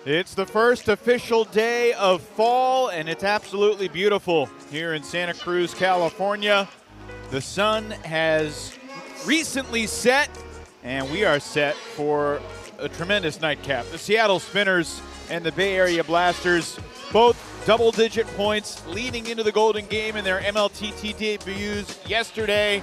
It's the first official day of fall, and it's absolutely beautiful here in Santa Cruz, California. The sun has recently set, and we are set for a tremendous nightcap. The Seattle Spinners and the Bay Area Blasters, both double-digit points leading into the Golden Game in their MLTT debuts yesterday.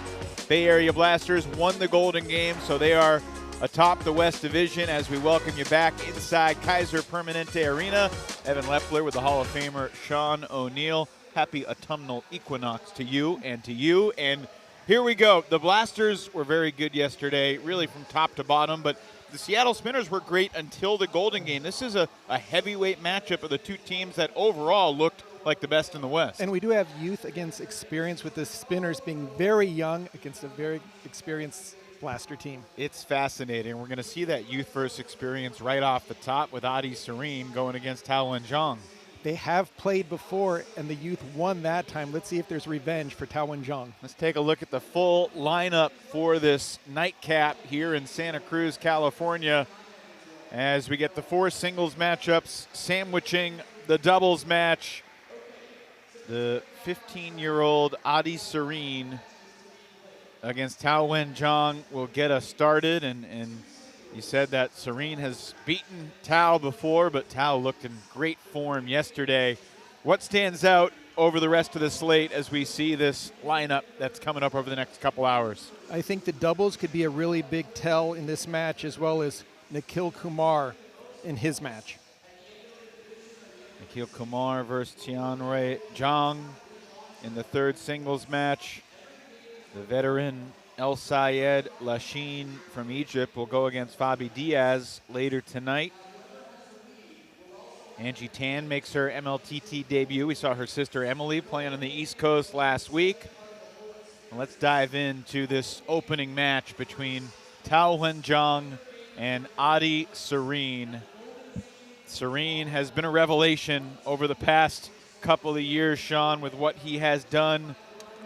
Bay Area Blasters won the Golden Game, so they are atop the West Division as we welcome you back inside Kaiser Permanente Arena. Evan Lepler with the Hall of Famer Sean O'Neill. Happy autumnal equinox to you and to you. And here we go. The Blasters were very good yesterday, really from top to bottom, but the Seattle Spinners were great until the Golden Game. This is a heavyweight matchup of the two teams that overall looked like the best in the West. And we do have youth against experience, with the Spinners being very young against a very experienced Blaster team. It's fascinating. We're going to see that youth versus experience right off the top with Serene going against Zhao and Zhang. They have played before, and the youth won that time. Let's see if there's revenge for Zhao and Zhang. Let's take a look at the full lineup for this nightcap here in Santa Cruz, California, as we get the four singles matchups sandwiching the doubles match. The 15-year-old Serene against Zhao Zhang will get us started, and you said that Serene has beaten Zhao before, but Zhao looked in great form yesterday. What stands out over the rest of the slate as we see this lineup that's coming up over the next couple hours? I think the doubles could be a really big tell in this match, as well as Nikhil Kumar in his match. Nikhil Kumar versus Tianrui Zhang in the third singles match. The veteran El Sayed Lashine from Egypt will go against Fabi Diaz later tonight. Angie Tan makes her MLTT debut. We saw her sister Emily playing on the East Coast last week. And let's dive into this opening match between Zhao Zhang and Serene. Serene has been a revelation over the past couple of years, Sean, with what he has done,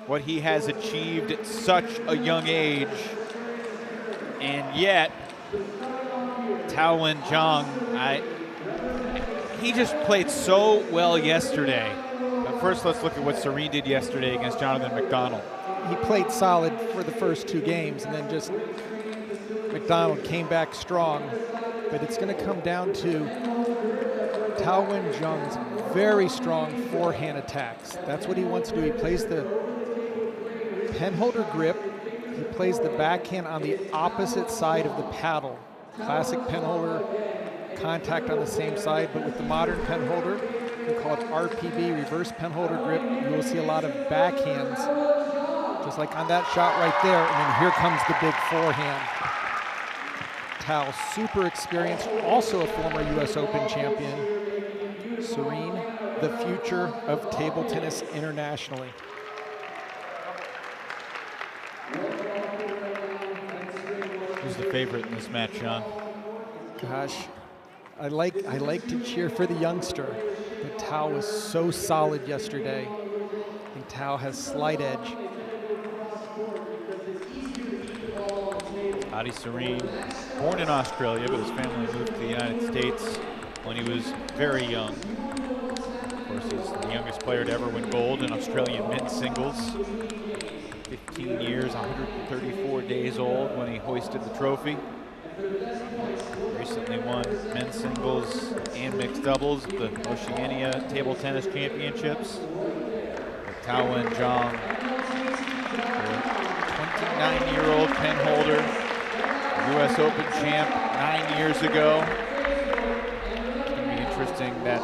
what he has achieved at such a young age. And yet, Zhao Zhang, he just played so well yesterday. But first, let's look at what Serene did yesterday against Jonathan McDonald. He played solid for the first two games, and then just McDonald came back strong. But it's going to come down to Zhao Zhang's very strong forehand attacks. That's what he wants to do. He plays the penholder grip. He plays the backhand on the opposite side of the paddle. Classic penholder contact on the same side, but with the modern penholder, we call it RPB, reverse penholder grip. You will see a lot of backhands, just like on that shot right there, and then here comes the big forehand. Zhao, super experienced, also a former US Open champion. Serene, the future of table tennis internationally. Who's the favorite in this match, Sean? Gosh, I like to cheer for the youngster, but Zhao was so solid yesterday. I think Zhao has slight edge. Serene, born in Australia, but his family moved to the United States when he was very young. Of course, he's the youngest player to ever win gold in Australian men's singles. 15 years, 134 days old when he hoisted the trophy. Recently won men's singles and mixed doubles at the Oceania Table Tennis Championships. Zhao Zhang, the 29-year-old penholder, US Open champ 9 years ago. It's going to be interesting that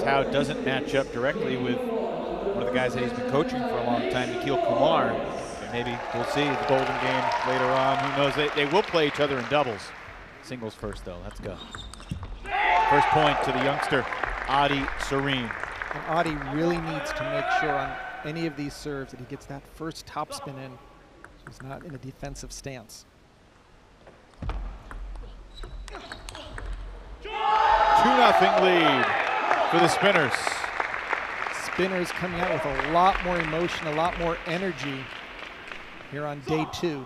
Zhao doesn't match up directly with one of the guys that he's been coaching for a long time, Nikhil Kumar. And maybe we'll see the Golden Game later on. Who knows? They will play each other in doubles. Singles first, though. Let's go. First point to the youngster, Serene. And Adi really needs to make sure on any of these serves that he gets that first topspin in. He's not in a defensive stance. 2-0 lead for the Spinners. Spinners coming out with a lot more emotion, a lot more energy here on day 2.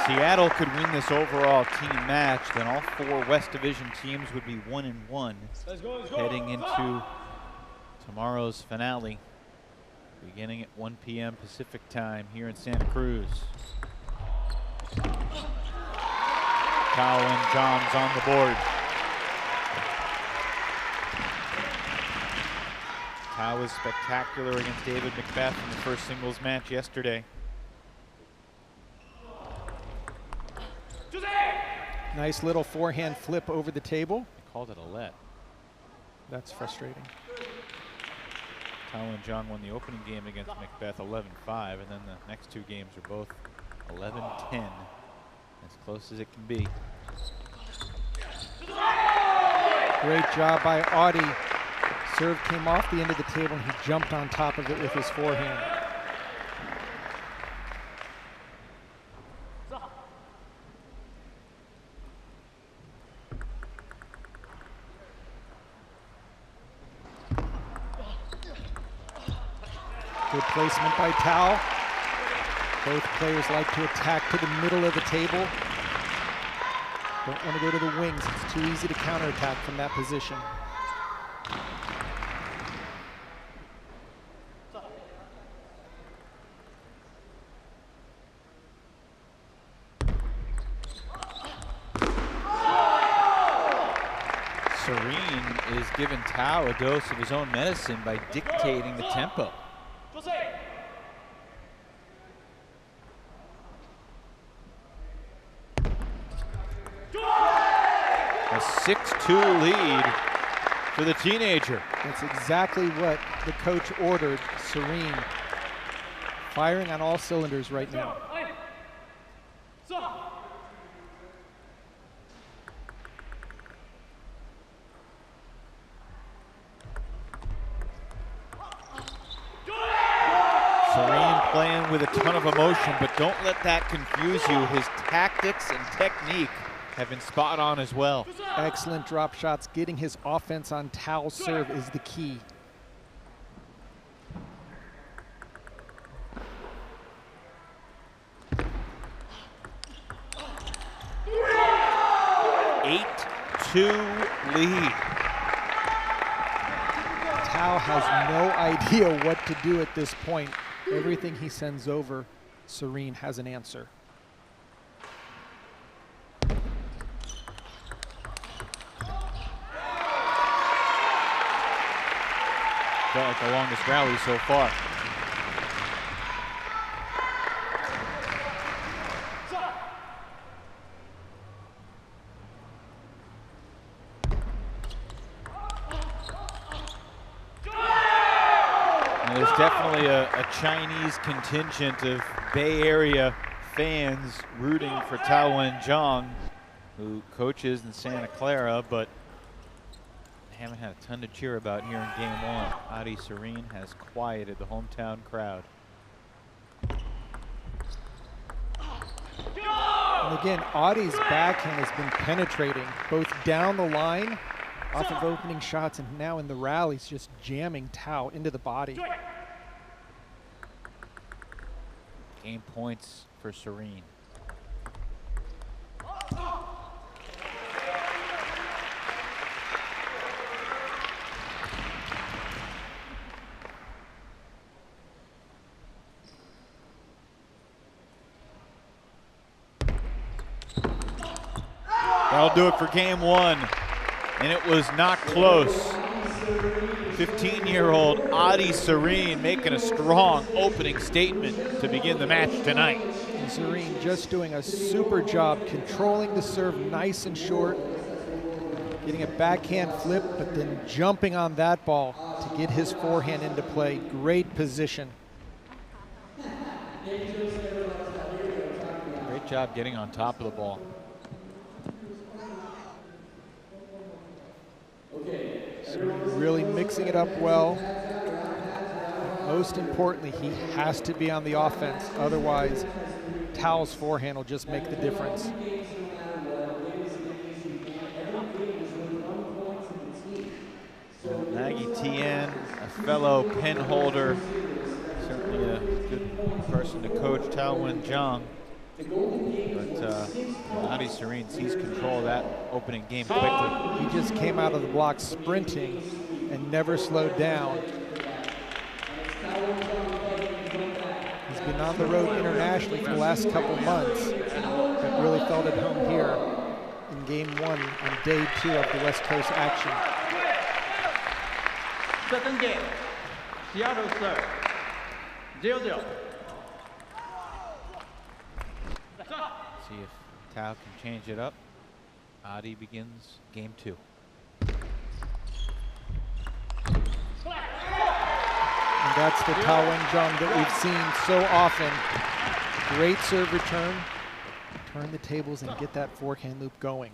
Seattle could win this overall team match, then all 4 West Division teams would be 1-1 heading into tomorrow's finale, beginning at 1 p.m. Pacific time here in Santa Cruz. Zhao and Zhang's on the board. Zhao was spectacular against David Macbeth in the first singles match yesterday. Nice little forehand flip over the table. They called it a let. That's frustrating. Zhao and Jung won the opening game against Macbeth 11-5, and then the next 2 games are both 11-10, as close as it can be. Great job by Adi. Serve came off the end of the table and he jumped on top of it with his forehand. Good placement by Zhao. Both players like to attack to the middle of the table. Don't want to go to the wings. It's too easy to counterattack from that position. Serene is giving Zhao a dose of his own medicine by dictating the tempo. A 6-2 lead for the teenager. That's exactly what the coach ordered. Serene firing on all cylinders right now. Serene playing with a ton of emotion, but don't let that confuse you. His tactics and technique have been spot on as well. Excellent drop shots. Getting his offense on Tao's serve is the key. Eight-2 lead. Zhao has no idea what to do at this point. Everything he sends over, Serene has an answer. Felt like the longest rally so far. And there's definitely a Chinese contingent of Bay Area fans rooting for Zhao and Zhang, who coaches in Santa Clara, but haven't had a ton to cheer about here in game 1. Adi Serene has quieted the hometown crowd. And again, Adi's backhand has been penetrating both down the line off of opening shots and now in the rallies just jamming Zhao into the body. Game points for Serene. That'll do it for game 1, and it was not close. 15-year-old Adi Serene making a strong opening statement to begin the match tonight. And Serene just doing a super job controlling the serve nice and short, getting a backhand flip, but then jumping on that ball to get his forehand into play. Great position. Great job getting on top of the ball. Serene really mixing it up well. Most importantly, he has to be on the offense. Otherwise, Tao's forehand will just make the difference. Maggie Tien, a fellow pen holder, certainly a good person to coach Zhao Zhang. But Adi Serene sees control of that opening game quickly. He just came out of the block sprinting and never slowed down. He's been on the road internationally for the last couple months, but really felt at home here in game 1 on day 2 of the West Coast action. Second game, Seattle serve, 0-0. See if Tao can change it up. Adi begins game 2. And that's the Zhang that we've seen so often. Great serve return, turn the tables and get that forehand loop going.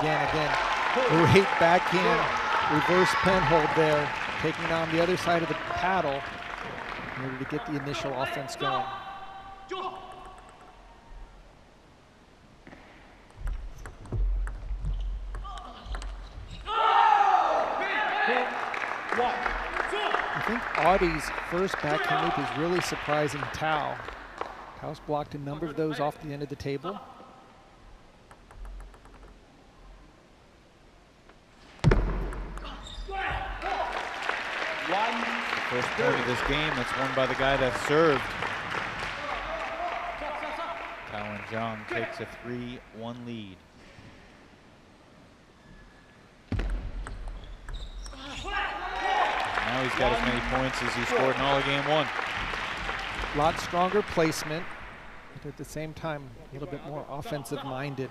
Again, great backhand reverse pen hold there, taking on the other side of the paddle in order to get the initial offense going. I think Adi's first backhand loop is really surprising Tao. Tao's blocked a number of those off the end of the table. First point of this game, that's won by the guy that served. Zhang takes a 3-1 lead. Now he's got as many points as he scored in all of game 1. Lot stronger placement, but at the same time, a little bit more offensive minded.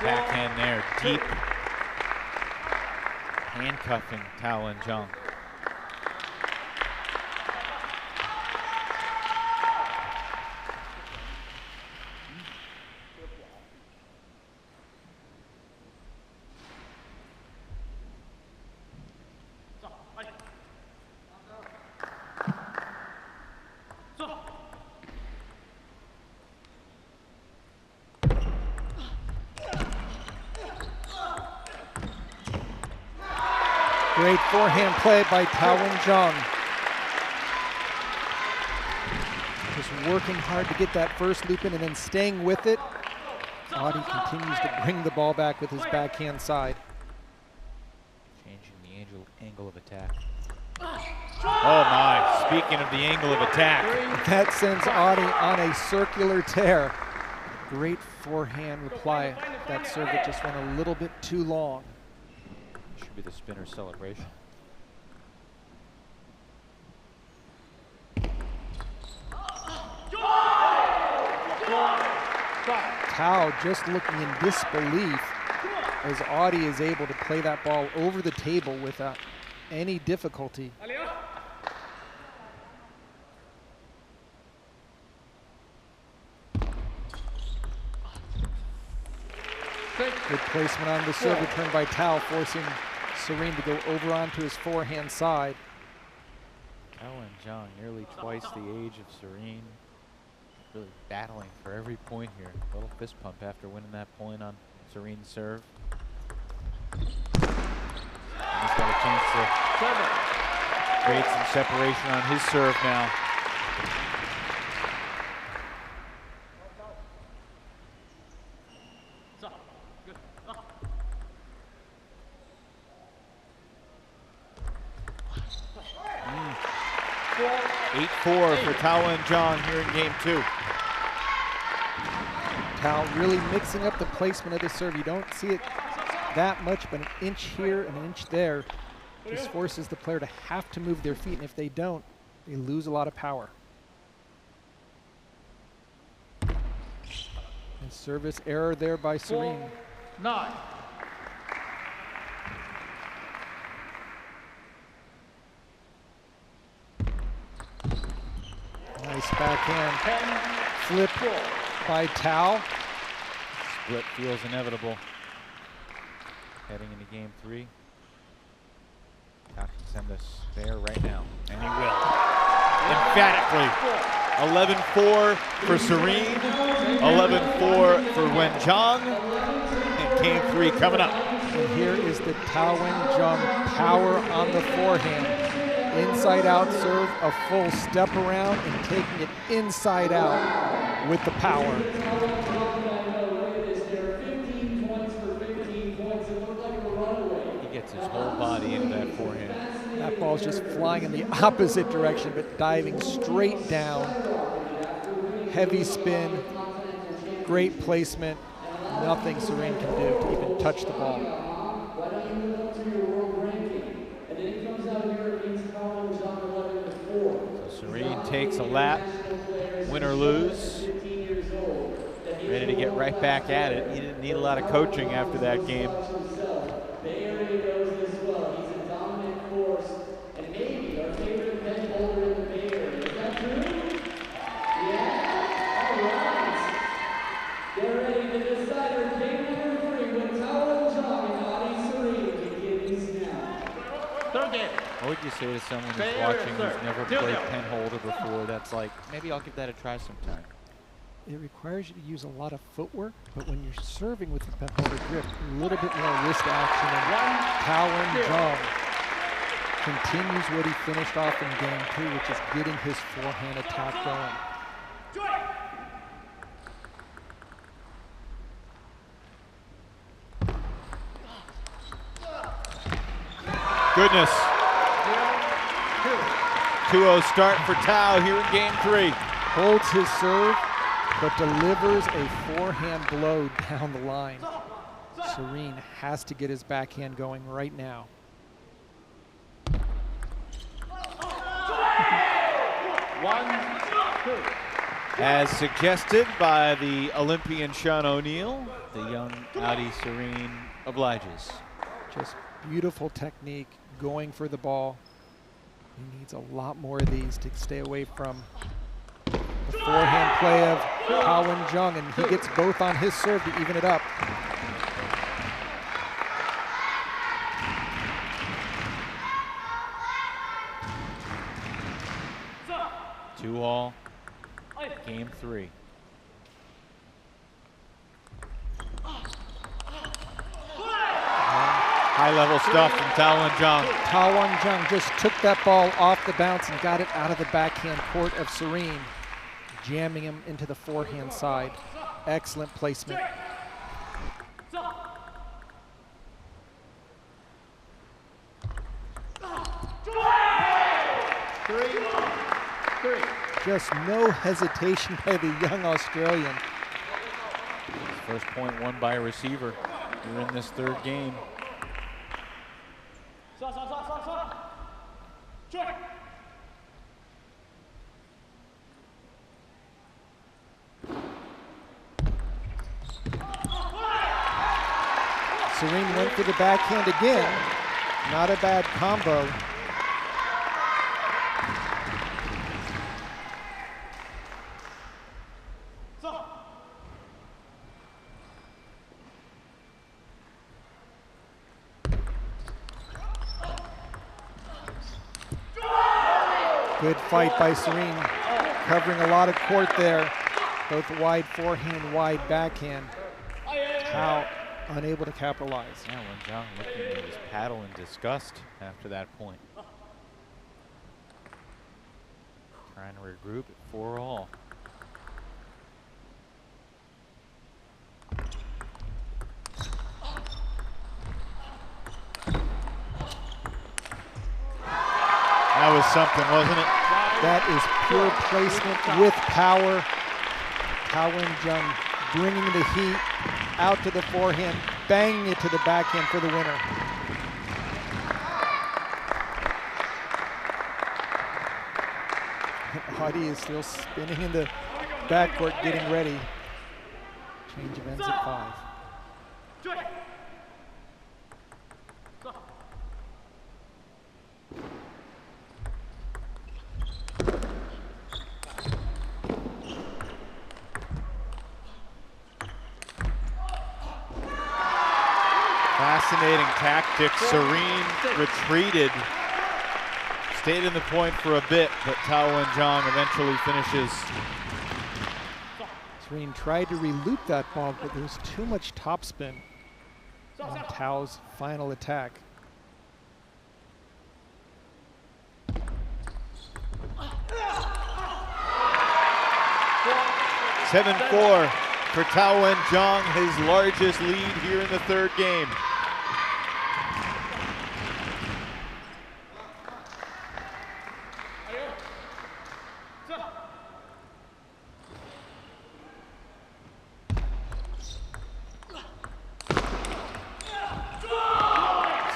Backhand there, deep handcuffing Zhang. Great forehand play by Zhang. Just working hard to get that first loop in and then staying with it. Adi continues to bring the ball back with his backhand side. Changing the angle of attack. Oh my, speaking of the angle of attack. That sends Adi on a circular tear. Great forehand reply. That serve that just went a little bit too long. Should be the spinner celebration. Tao just looking in disbelief as Adi is able to play that ball over the table without any difficulty. Good placement on the serve return by Tao, forcing Serene to go over onto his forehand side. Zhang, nearly twice the age of Serene. Really battling for every point here. A little fist pump after winning that point on Serene's serve. And he's got a chance to create some separation on his serve now. For Zhang here in game 2. Tao really mixing up the placement of the serve. You don't see it that much, but an inch here and an inch there just forces the player to have to move their feet, and if they don't, they lose a lot of power. And service error there by Serene. 4-9. Nice backhand flip by Tao. Split feels inevitable. Heading into game 3. Tao can send us there right now, and he will. Emphatically. 11-4 for Serene, 11-4 for Zhang, and game 3 coming up. And here is the Tao Jung power on the forehand. Inside out serve, a full step around and taking it inside out with the power. He gets his whole body into that forehand. That ball's just flying in the opposite direction, but diving straight down. Heavy spin, great placement. Nothing Serene can do to even touch the ball. So Serene takes a lap, win or lose. Ready to get right back at it. He didn't need a lot of coaching after that game. What would you say to someone who's watching who's never played penholder before that's like, maybe I'll give that a try sometime? It requires you to use a lot of footwork, but when you're serving with the penholder grip, a little bit more wrist action. And Zhao continues what he finished off in game 2, which is getting his forehand attack going. Goodness. 2-0 start for Tao here in game 3. Holds his serve, but delivers a forehand blow down the line. Serene has to get his backhand going right now. As suggested by the Olympian Sean O'Neill, the young Audi Serene obliges. Just beautiful technique, going for the ball. He needs a lot more of these to stay away from the forehand play of Tao Jung, and he gets both on his serve to even it up. Two all, game 3. High-level stuff from Tao Jung. Tao Jung just took that ball off the bounce and got it out of the backhand court of Serene, jamming him into the forehand side. Excellent placement. Just no hesitation by the young Australian. First point won by a receiver. We're in this 3rd game. Serene went for the backhand again. Not a bad combo. Good fight by Serene, covering a lot of court there. Both wide forehand, wide backhand. Tao unable to capitalize. Yeah, when Zhang looking at his paddle in disgust after that point. Trying to regroup at 4 all. That was something, wasn't it? That is pure placement with power. Tao Jung bringing the heat out to the forehand, banging it to the backhand for the winner. Audi is still spinning in the backcourt, getting ready. Change of ends at 5. Fascinating tactics. Serene retreated. Stayed in the point for a bit, but Zhao and Zhang eventually finishes. Serene tried to reloop that ball, but there was too much topspin on Tao's final attack. Seven 4 for Zhao and Zhang, his largest lead here in the third game.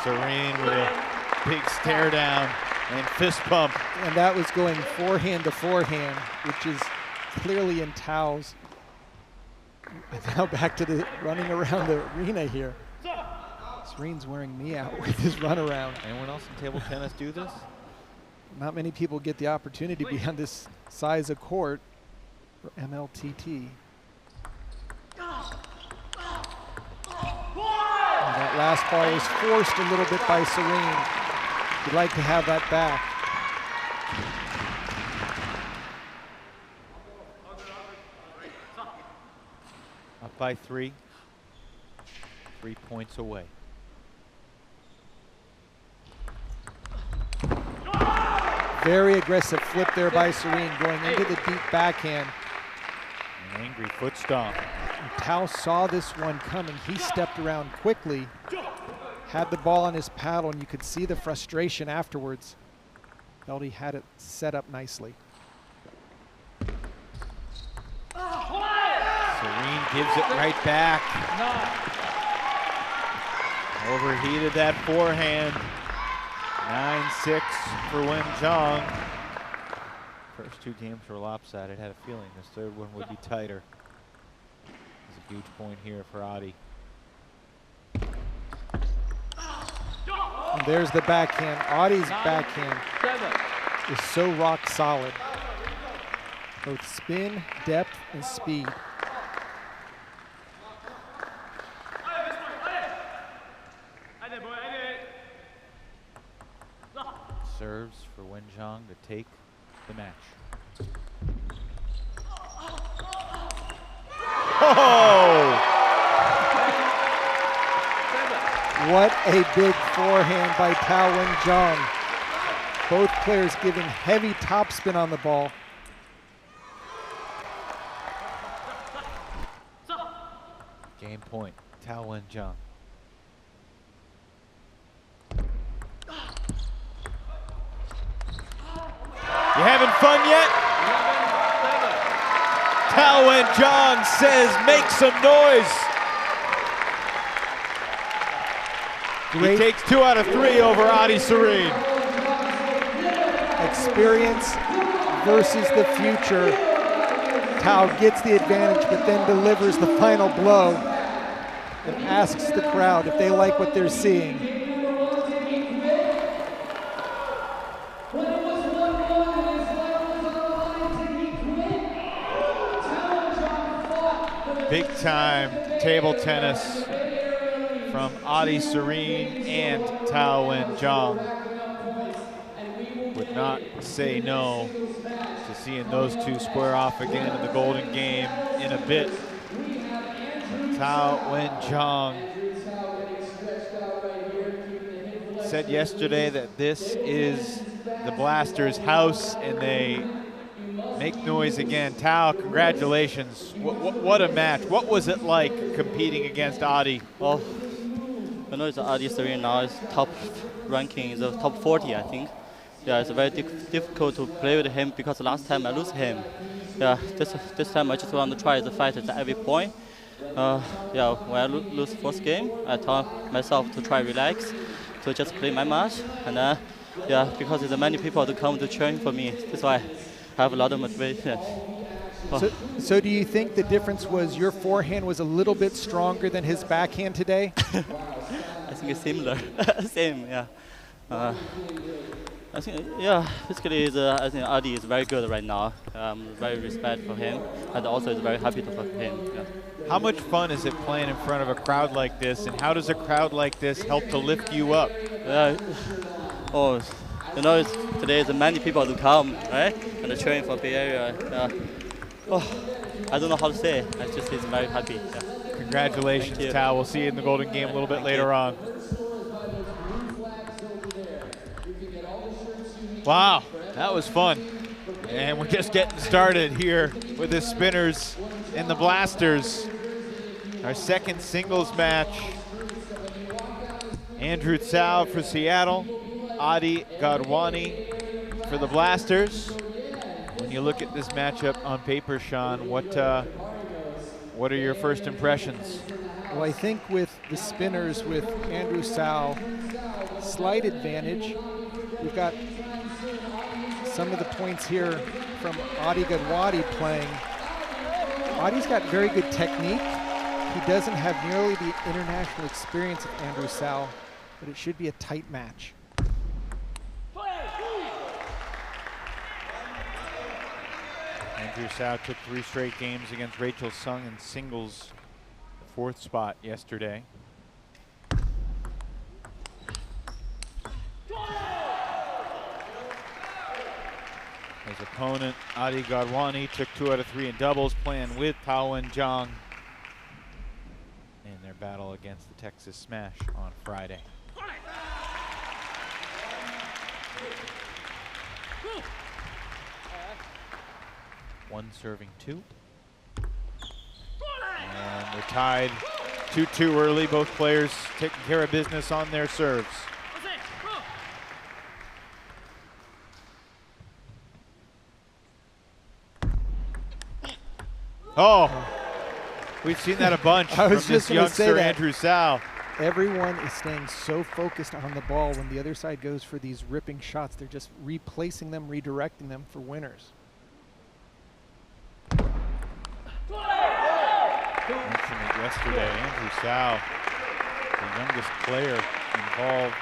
Serene with a big stare down and fist pump. And that was going forehand to forehand, which is clearly in Tao's. And now back to the running around the arena here. Serene's wearing me out with his run around. Anyone else in table tennis do this? Not many people get the opportunity to be on this size of court for MLTT. And that last ball was forced a little bit by Serene. You'd like to have that back. Up by 3. 3 points away. Very aggressive flip there by Serene, going into the deep backhand. An angry foot stomp. And Tao saw this one coming. He stepped around quickly, had the ball on his paddle, and you could see the frustration afterwards. Felt he had it set up nicely. Serene gives it right back. Overheated that forehand. 9-6 for Wen Zhang. First 2 games were lopsided. Had a feeling this third one would be tighter. It's a huge point here for Adi. And there's the backhand. Adi's backhand is so rock solid. Both spin, depth, and speed. Serves for Wen Zhang to take the match. Oh! What a big forehand by Tao and Zhang. Both players giving heavy topspin on the ball. Game point, Zhao and Zhang. You having fun yet? Zhao and Zhang says make some noise. He takes 2 out of 3 over Adi Serene. Experience versus the future. Tao gets the advantage, but then delivers the final blow and asks the crowd if they like what they're seeing. Big time table tennis from Adi Serene and Zhao and Zhang. Would not say no to seeing those 2 square off again in the golden game in a bit. But Zhao and Zhang said yesterday that this is the Blasters' house and they make noise again. Tao, congratulations. What a match. What was it like competing against Adi? Well, I know it's Adi Serene now. It's top ranking, is the top 40, I think. Yeah, it's very difficult to play with him because last time I lose him. Yeah, this time I just want to try the fight at every point. Yeah, when I lose first game, I told myself to try relax, to just play my match, and yeah, because there's many people to come to cheer for me. That's why I have a lot of motivation. Oh. So do you think the difference was your forehand was a little bit stronger than his backhand today? I think it's similar. Same, yeah. I think, yeah, basically, I think Adi is very good right now. Very respect for him, and also is very happy for him. Yeah. How much fun is it playing in front of a crowd like this, and how does a crowd like this help to lift you up? Oh, you know, today is many people to come, right? And the train for Bay Area. Oh, I don't know how to say. I just is very happy. Yeah. Congratulations, Zhao. We'll see you in the Golden Game a little bit later on. Wow, that was fun. And we're just getting started here with the spinners and the blasters. Our second singles match. Andrew Zhao for Seattle, Adi Godwani for the blasters. When you look at this matchup on paper, Sean, what are your first impressions? Well, I think with the spinners, with Andrew Zhao, slight advantage. We've got some of the points here from Adi Godwani playing. Adi's got very good technique. He doesn't have nearly the international experience of Andrew Zhao, but it should be a tight match. Andrew Zhao took 3 straight games against Rachel Sung in singles, the 4th spot yesterday. His opponent, Adi Godwani, took 2 out of 3 in doubles, playing with Zhang in their battle against the Texas Smash on Friday. One serving 2. And they're tied 2-2 early. Both players taking care of business on their serves. Oh, we've seen that a bunch from this youngster, Andrew Zhao. Everyone is staying so focused on the ball when the other side goes for these ripping shots. They're just replacing them, redirecting them for winners. Mentioned it yesterday, Andrew Zhao, the youngest player involved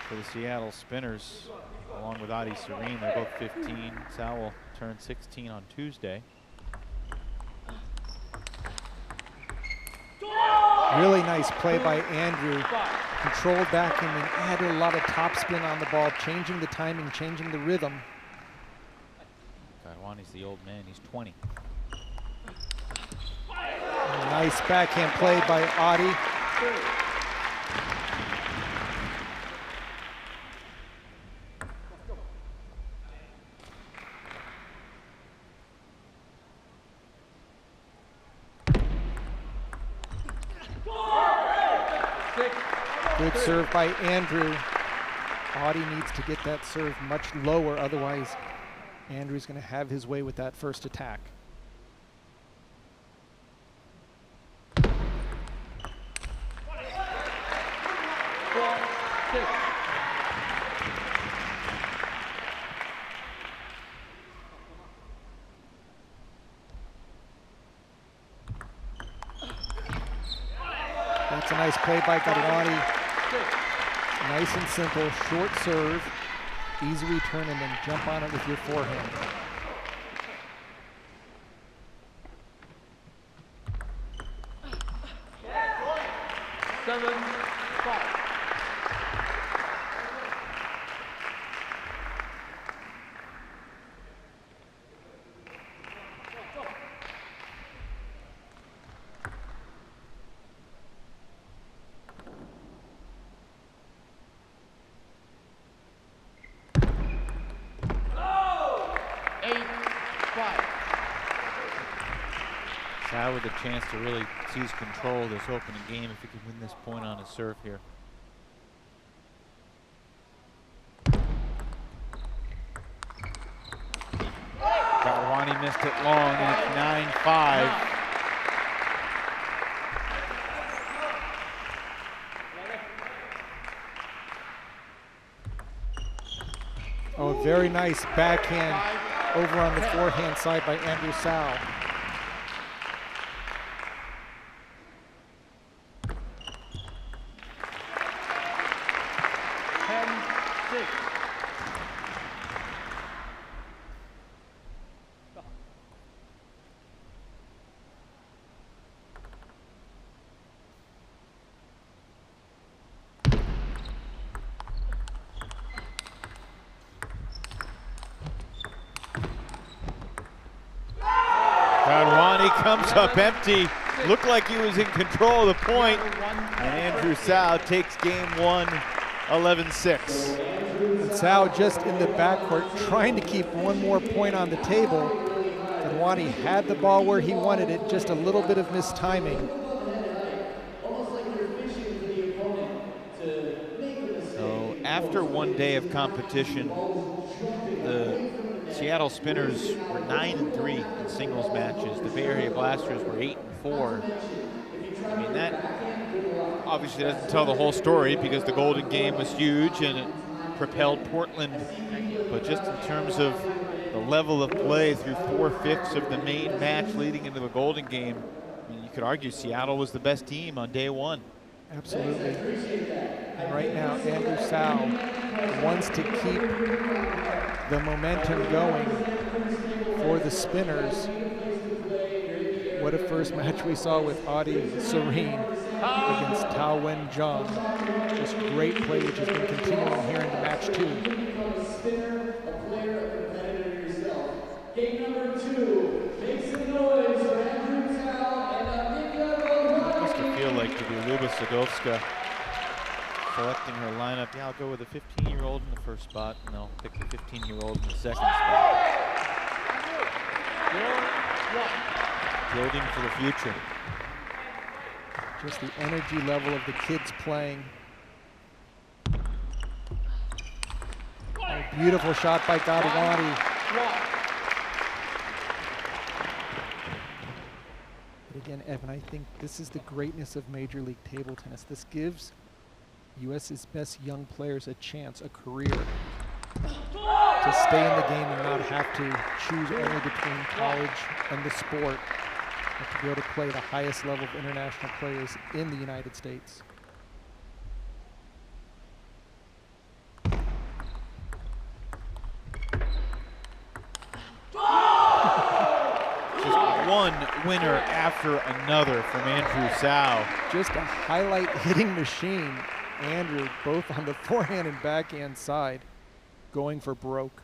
for the Seattle Spinners, along with Adi Serene. They're both 15. Zhao will turn 16 on Tuesday. Really nice play by Andrew. Controlled back and then added a lot of topspin on the ball, changing the timing, changing the rhythm. Godwani's the old man, he's 20. Nice backhand play by Adi. Good serve by Andrew. Adi needs to get that serve much lower, otherwise Andrew's going to have his way with that first attack. That's a nice play by Godwani. Nice and simple, short serve, easy return, and then jump on it with your forehand. Zhao with a chance to really seize control of this opening game if he can win this point on his serve here. Godwani missed it long, and it's 9-5. Oh, very nice backhand over on the forehand side by Andrew Zhao. comes up empty. Looked like he was in control of the point. And Andrew Zhao takes game one, 11-6. Zhao just in the backcourt trying to keep one more point on the table. Godwani had the ball where he wanted it, just a little bit of mistiming. So after one day of competition, the Seattle Spinners were 9-3 in singles matches. The Bay Area Blasters were 8-4. I mean, that obviously doesn't tell the whole story because the Golden Game was huge and it propelled Portland. But just in terms of the level of play through 4/5 of the main match leading into the Golden Game, I mean, you could argue Seattle was the best team on day one. Absolutely. And right now, Andrew Zhao wants to keep the momentum going for the Spinners. What a first match we saw with Serene against Jung. Just great play, which has been continuing here into match two. Game number 2, make some noise for Andrew Zhao and It must feel like to be Luba Sadovska selecting her lineup. Yeah, I'll go with a 15-year-old in the first spot, and I'll pick the 15-year-old in the second spot. Building for the future. Just the energy level of the kids playing. A beautiful shot by Godwani. But again, Evan, I think this is the greatness of Major League Table Tennis. This gives US's best young players a chance, a career, to stay in the game and not have to choose only between college and the sport, but to be able to play the highest level of international players in the United States. Just one winner after another from Andrew Zhao. Just a highlight hitting machine. Andrew, both on the forehand and backhand side, going for broke.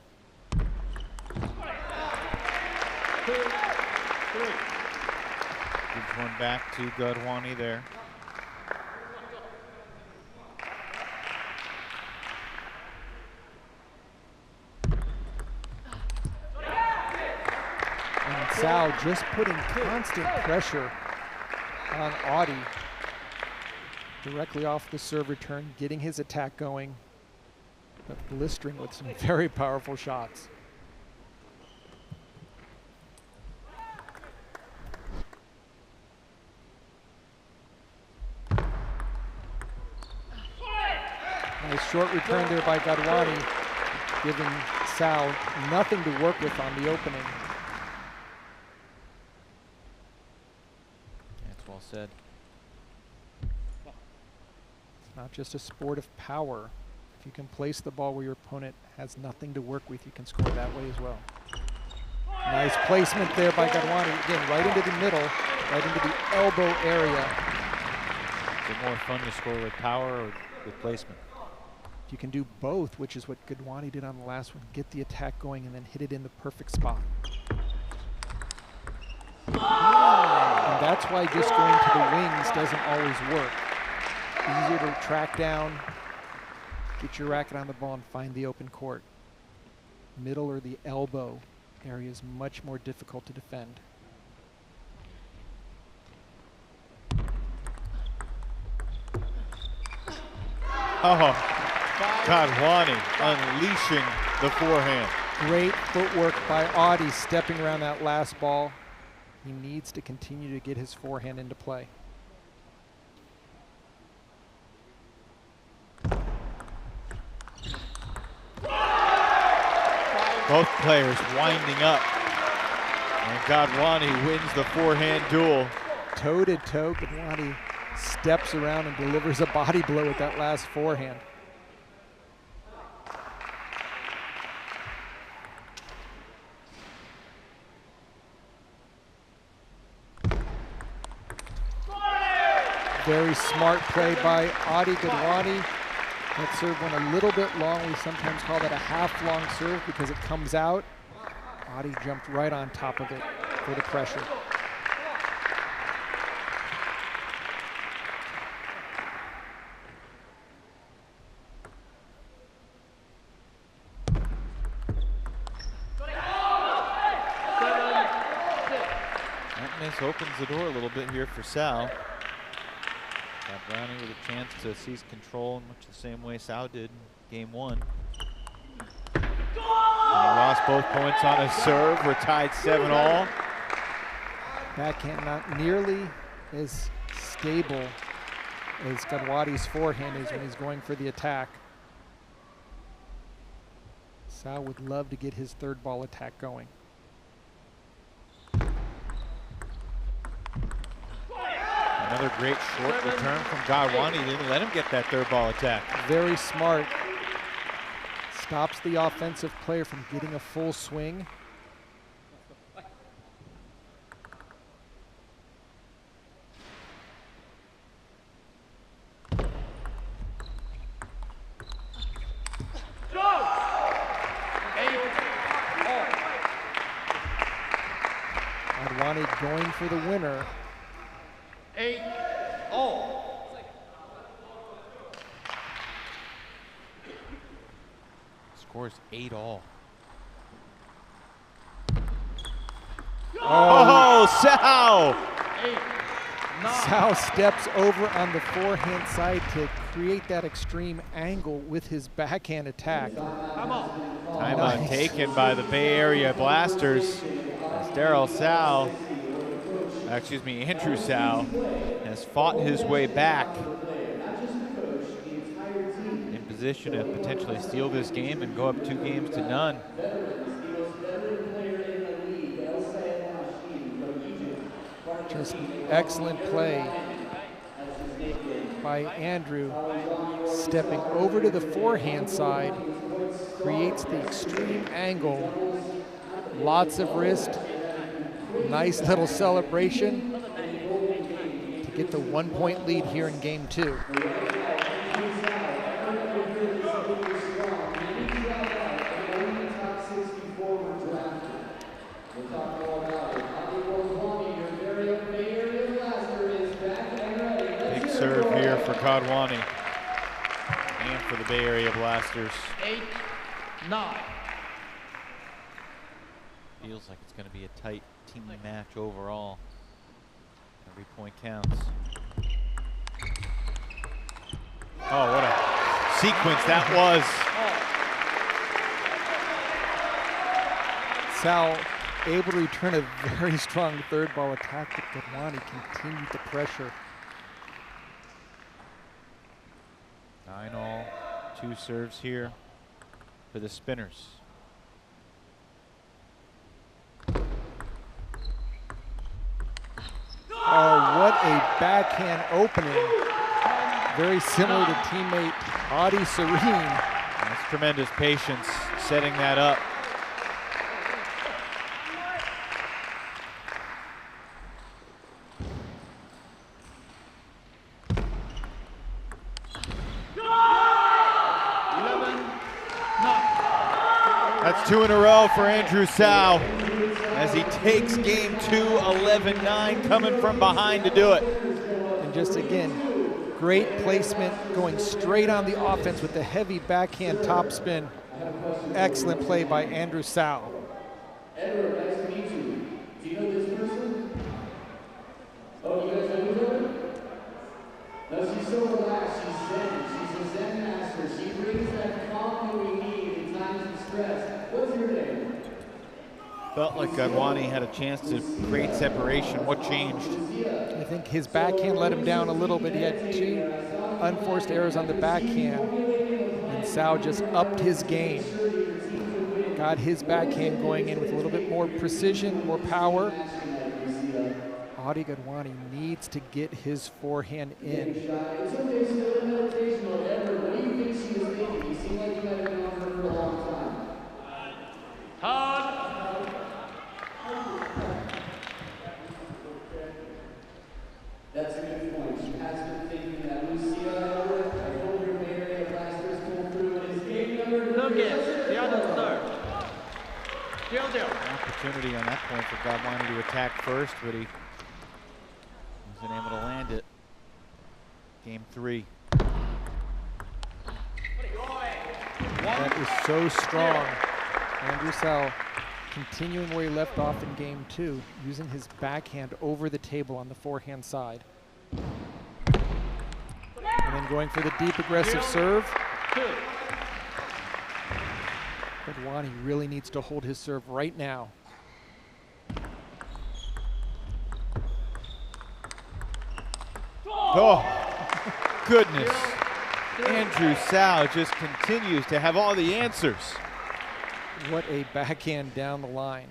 Gives one back to Godwani there. And Zhao just putting constant pressure on Audi. Directly off the serve return, getting his attack going, but blistering with some very powerful shots. Nice short return there by Godwani, giving Zhao nothing to work with on the opening. That's well said. Not just a sport of power. If you can place the ball where your opponent has nothing to work with, you can score that way as well. Nice placement there by Godwani. Again, right into the middle, right into the elbow area. Is it more fun to score with power or with placement? You can do both, which is what Godwani did on the last one. Get the attack going and then hit it in the perfect spot. And that's why just going to the wings doesn't always work. Easier to track down, get your racket on the ball and find the open court. Middle or the elbow area is much more difficult to defend. Oh, Godwani unleashing the forehand. Great footwork by Audi stepping around that last ball. He needs to continue to get his forehand into play. Both players winding up. And Godwani wins the forehand duel. Toe to toe, Godwani steps around and delivers a body blow with that last forehand. Very smart play by Adi Godwani. That serve went a little bit long. We sometimes call that a half-long serve because it comes out. Adi jumped right on top of it for the pressure. This opens the door a little bit here for Zhao. Godwani with a chance to seize control in much the same way Zhao did in game 1. And he lost both points on a serve. We're tied 7-all. Backhand not nearly as stable as Godwani's forehand is when he's going for the attack. Zhao would love to get his third ball attack going. Another great short return from Godwani. Didn't let him get that third ball attack. Very smart. Stops the offensive player from getting a full swing. Godwani going for the winner. 8-0. Scores 8-all. Oh, Zhao! 8-9. Zhao steps over on the forehand side to create that extreme angle with his backhand attack. Timeout. Timeout Nice. taken by the Bay Area Blasters. As Andrew Zhao has fought his way back in position to potentially steal this game and go up 2-0. Just excellent play by Andrew, stepping over to the forehand side, creates the extreme angle, lots of wrist, nice little celebration to get the 1-point lead here in game 2. Big serve here for Godwani and for the Bay Area Blasters. 8-9. Feels like it's going to be a tight team match overall. Every point counts. Oh, what a sequence that was. Zhao able to return a very strong third ball attack, but Godwani continued the pressure. 9-all, 2 serves here for the spinners. Oh, what a backhand opening. Very similar to teammate Serene. That's tremendous patience setting that up. That's 2 in a row for Andrew Zhao as he takes game 2, 11-9, coming from behind to do it. And just again, great placement, going straight on the offense with the heavy backhand topspin. Excellent play by Andrew Zhao. Edward, nice to meet you. Do you know this person? Oh, you guys know each other? No, she's so relaxed. She's zen. She's a zen master. She brings that calm that we need in times of stress. What's your name? Felt like Godwani had a chance to create separation. What changed? I think his backhand let him down a little bit. He had 2 unforced errors on the backhand, and Zhao just upped his game. Got his backhand going in with a little bit more precision, more power. Godwani needs to get his forehand in. It's okay, still in meditation mode. Edward, what do you think she was thinking? You seem like you might have been on her for a long time. Todd. That's a good point. She has been thinking that. Lucia, I hope your Bay Area Blasters pull through. It is game number 3. The other serve. 0-0. Opportunity on that point for Godwani to attack first, but he wasn't able to land it. Game 3. That is so strong. Andrew Zhao continuing where he left off in game 2, using his backhand over the table on the forehand side. And then going for the deep aggressive serve. Godwani really needs to hold his serve right now. Oh, goodness. Andrew Zhao just continues to have all the answers. What a backhand down the line.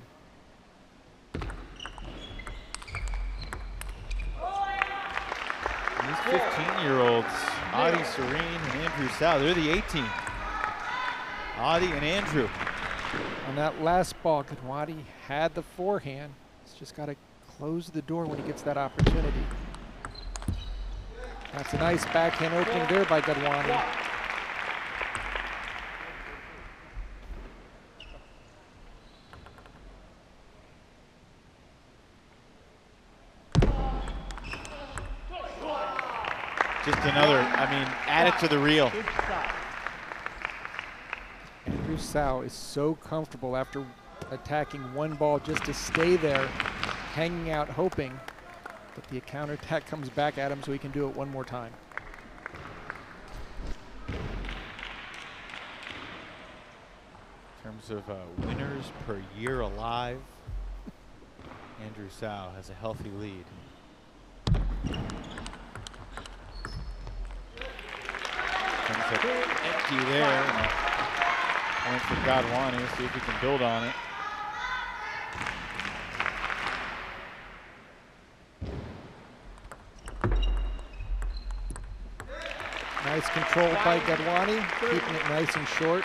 These 15-year-olds, Adi, Serene, and Andrew Zhao, they're the 18. Adi and Andrew. On that last ball, Godwani had the forehand. He's just got to close the door when he gets that opportunity. That's a nice backhand opening there by Godwani. Just another, add it to the reel. Andrew Zhao is so comfortable after attacking one ball just to stay there, hanging out, hoping that the counterattack comes back at him so he can do it one more time. In terms of winners per year alive, Andrew Zhao has a healthy lead. Comes up empty there. Point for Godwani. See if he can build on it. Nice control by Godwani, keeping it nice and short.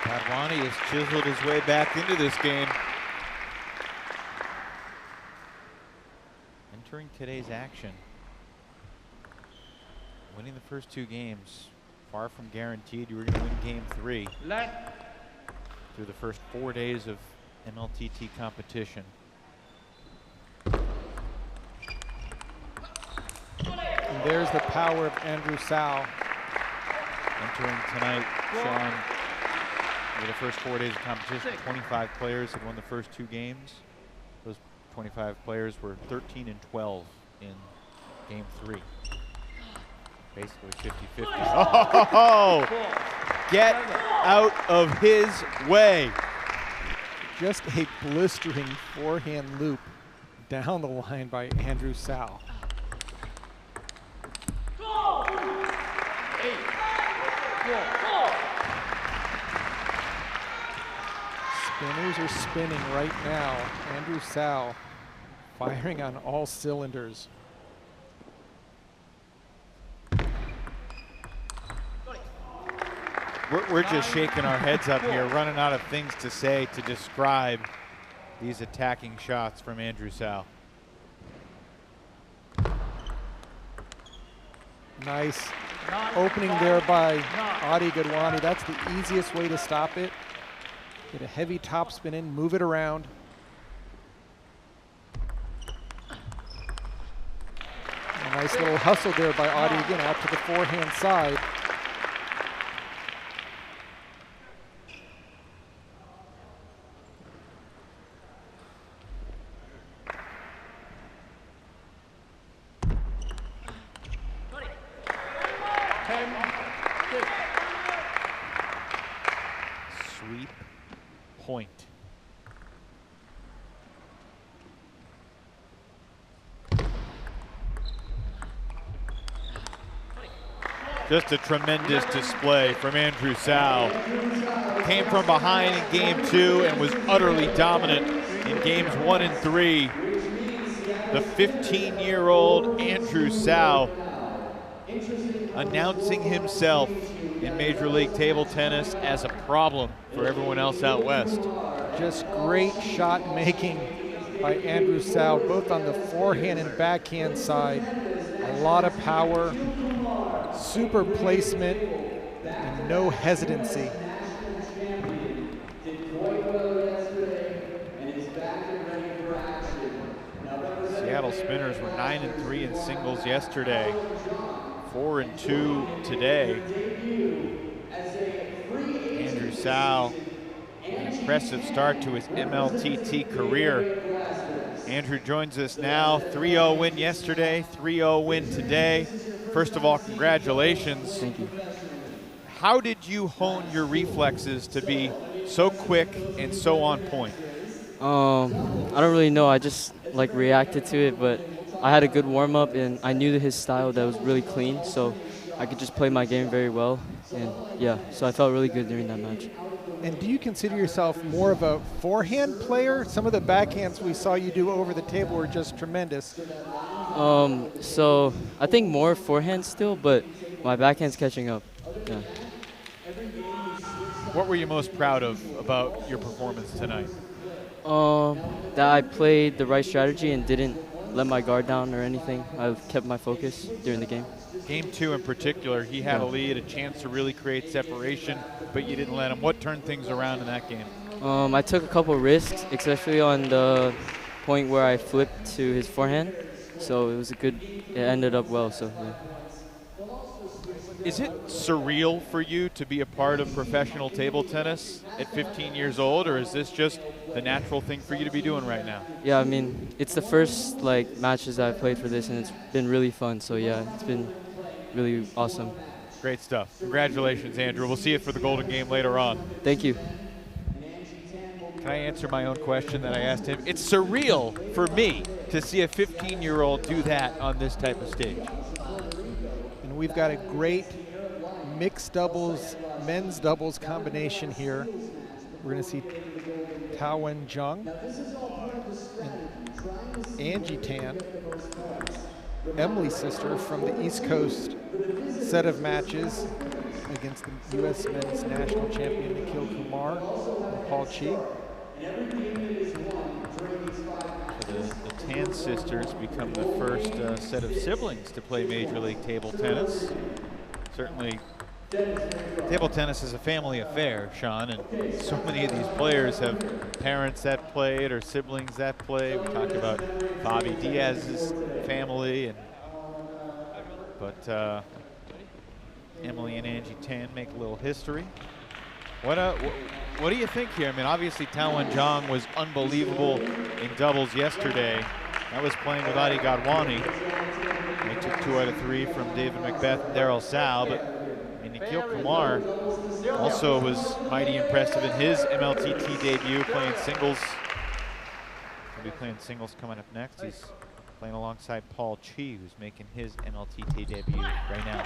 Godwani has chiseled his way back into this game. Entering today's action. Winning the first 2 games, far from guaranteed you were going to win game 3 through the first 4 days of MLTT competition. And there's the power of Andrew Zhao. Entering tonight, Sean, over the first 4 days of competition, 25 players had won the first 2 games. Those 25 players were 13 and 12 in game 3. Basically 50-50. Oh, get out of his way. Just a blistering forehand loop down the line by Andrew Zhao. Spinners are spinning right now. Andrew Zhao firing on all cylinders. We're just shaking our heads up here, running out of things to say to describe these attacking shots from Andrew Zhao. Nice opening there by Adi Godwani. That's the easiest way to stop it. Get a heavy topspin in, move it around. A nice little hustle there by Adi again out to the forehand side. Sweep point. Just a tremendous display from Andrew Zhao. Came from behind in game 2 and was utterly dominant in games 1 and 3. The 15-year-old Andrew Zhao announcing himself in Major League Table Tennis as a problem for everyone else out west. Just great shot making by Andrew Zhao, both on the forehand and backhand side. A lot of power, super placement, and no hesitancy. spinners were 9-3 in singles yesterday, 4-2 today. Andrew Zhao, an impressive start to his MLTT career. Andrew joins us now. 3-0 win yesterday, 3-0 win today. First of all, congratulations. Thank you. How did you hone your reflexes to be so quick and so on point? I don't really know. I just like reacted to it, but I had a good warm up and I knew his style that was really clean, so I could just play my game very well. And yeah, so I felt really good during that match. And do you consider yourself more of a forehand player? Some of the backhands we saw you do over the table were just tremendous. So I think more forehand still, but my backhand's catching up. Yeah. What were you most proud of about your performance tonight? That I played the right strategy and didn't let my guard down or anything. I've kept my focus during the game. Game 2 in particular, he had a lead, a chance to really create separation, but you didn't let him. What turned things around in that game? I took a couple risks, especially on the point where I flipped to his forehand. So it was it ended up well, so yeah. Is it surreal for you to be a part of professional table tennis at 15 years old, or is this just the natural thing for you to be doing right now? Yeah, I mean, it's the first like matches that I played for this, and it's been really fun. So yeah, it's been really awesome. Great stuff. Congratulations, Andrew. We'll see you for the Golden Game later on. Thank you. Can I answer my own question that I asked him? It's surreal for me to see a 15-year-old do that on this type of stage. And we've got a great mixed doubles, men's doubles combination here. We're going to see Zhang and Angie Tan, Emily's sister, from the East Coast set of matches against the U.S. men's national champion Nikhil Kumar and Paul Chi. The Tan sisters become the first set of siblings to play Major League Table Tennis. Certainly, table tennis is a family affair, Sean, and so many of these players have parents that played or siblings that play. We talked about Bobby Diaz's family, but Emily and Angie Tan make a little history. What do you think here? I mean, obviously Zhang was unbelievable in doubles yesterday. That was playing without Godwani. They took 2 out of 3 from David Macbeth and Daryl Zhao, but Nikhil Kumar also was mighty impressive in his MLTT debut, playing singles. He'll be playing singles coming up next. He's playing alongside Paul Chi, who's making his MLTT debut right now.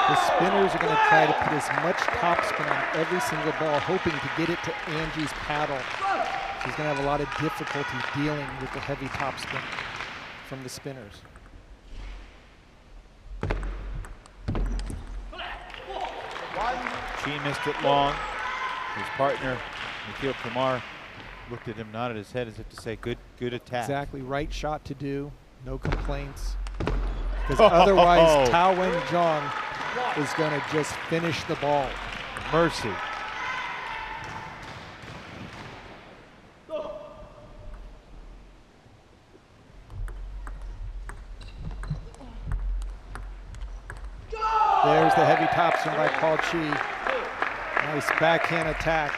The spinners are going to try to put as much topspin on every single ball, hoping to get it to Angie's paddle. She's going to have a lot of difficulty dealing with the heavy topspin from the spinners. She missed it long. His partner, Nikhil Kumar, looked at him, nodded his head as if to say, good attack. Exactly, right shot to do, no complaints. Because otherwise, Zhang is going to just finish the ball. Mercy. There's the heavy topspin by Paul Chi. Nice backhand attack.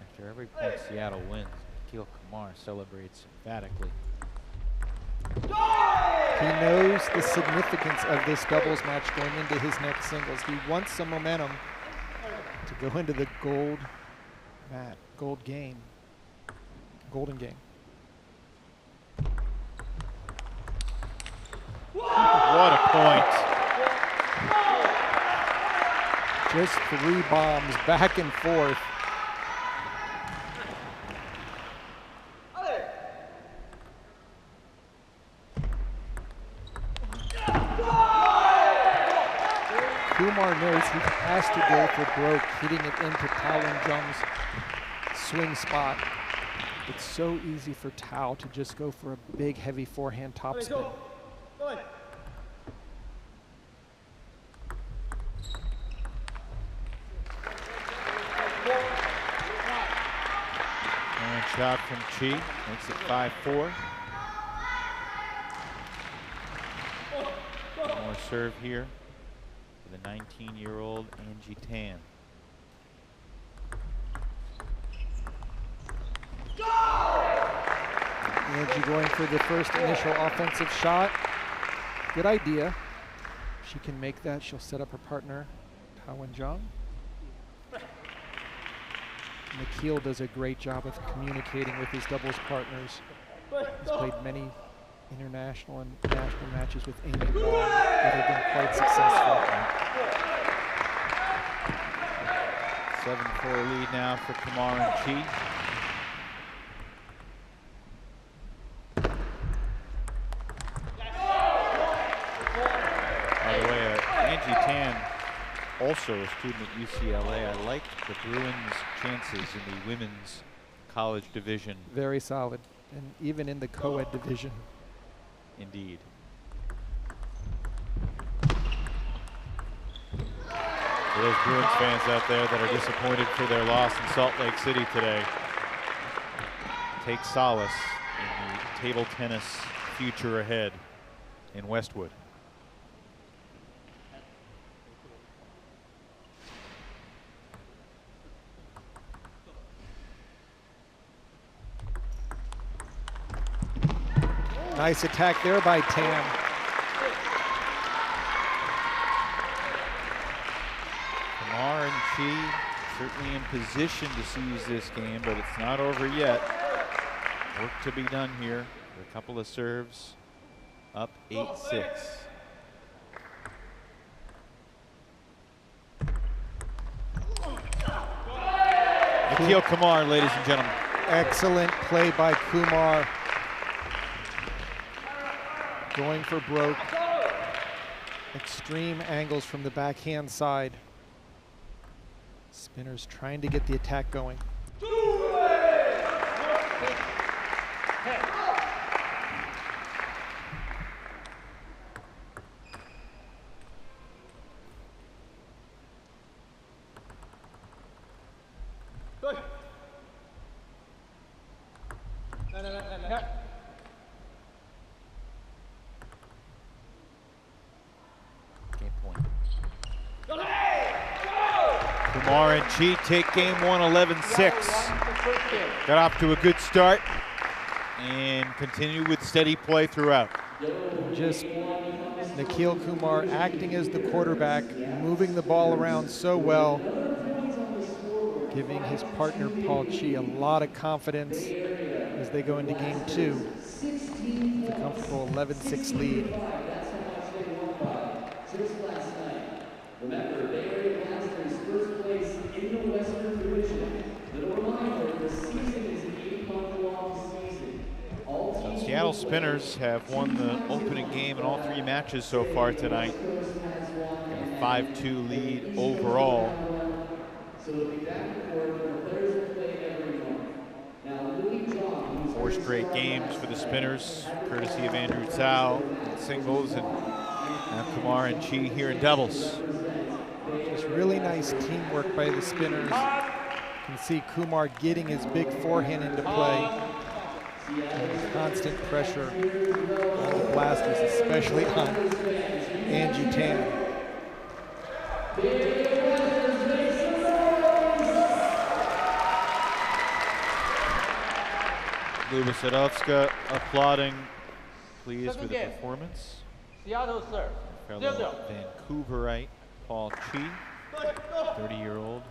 After every point Seattle wins, Nikhil Kumar celebrates emphatically. He knows the significance of this doubles match going into his next singles. He wants some momentum to go into the golden game. What a point. Just 3 bombs back and forth. Kumar knows he has to go for broke, hitting it into Zhang's swing spot. It's so easy for Tao to just go for a big, heavy forehand topspin. shot from Chi, makes it 5-4. More serve here for the 19-year-old Angie Tan. Angie going for the first initial offensive shot. Good idea. If she can make that, she'll set up her partner, Zhang. Nikhil does a great job of communicating with his doubles partners. He's played many international and national matches with Amy Wong that have been quite successful. 7-4 lead now for Kumar and Chi. By the way, Angie Tan, also a student at UCLA. I like the Bruins' chances in the women's college division. Very solid, and even in the co-ed division. Indeed. For those Bruins fans out there that are disappointed for their loss in Salt Lake City today, take solace in the table tennis future ahead in Westwood. Nice attack there by Tam. Kumar and Chi certainly in position to seize this game, but it's not over yet. Work to be done here. A couple of serves, up 8-6. Nikhil Kumar, ladies and gentlemen. Excellent play by Kumar. Going for broke. Extreme angles from the backhand side. Spinners trying to get the attack going. Kumar and Chi take game one, 11-6. Got off to a good start and continue with steady play throughout. Just Nikhil Kumar acting as the quarterback, moving the ball around so well, giving his partner Paul Chi a lot of confidence as they go into game two. The comfortable 11-6 lead. Remember, Bay Area Masters first place in the Western Division. Little reminder, the season is an 8-month-long season. So Seattle Spinners have won the opening game in all three matches so far tonight. A 5-2 lead overall. So it'll be back and forth, and the players will play every month. Now, Zhang, 4 straight games for the Spinners, courtesy of Andrew Zhao in singles, and now Kumar and Chi here in doubles. Just really nice teamwork by the Spinners. You can see Kumar getting his big forehand into play. And constant pressure on the blasters, especially on Angie Tan. Luba Sadovska applauding, pleased with the performance. Seattle serve. Fellow Vancouverite Paul Chi, 30-year-old,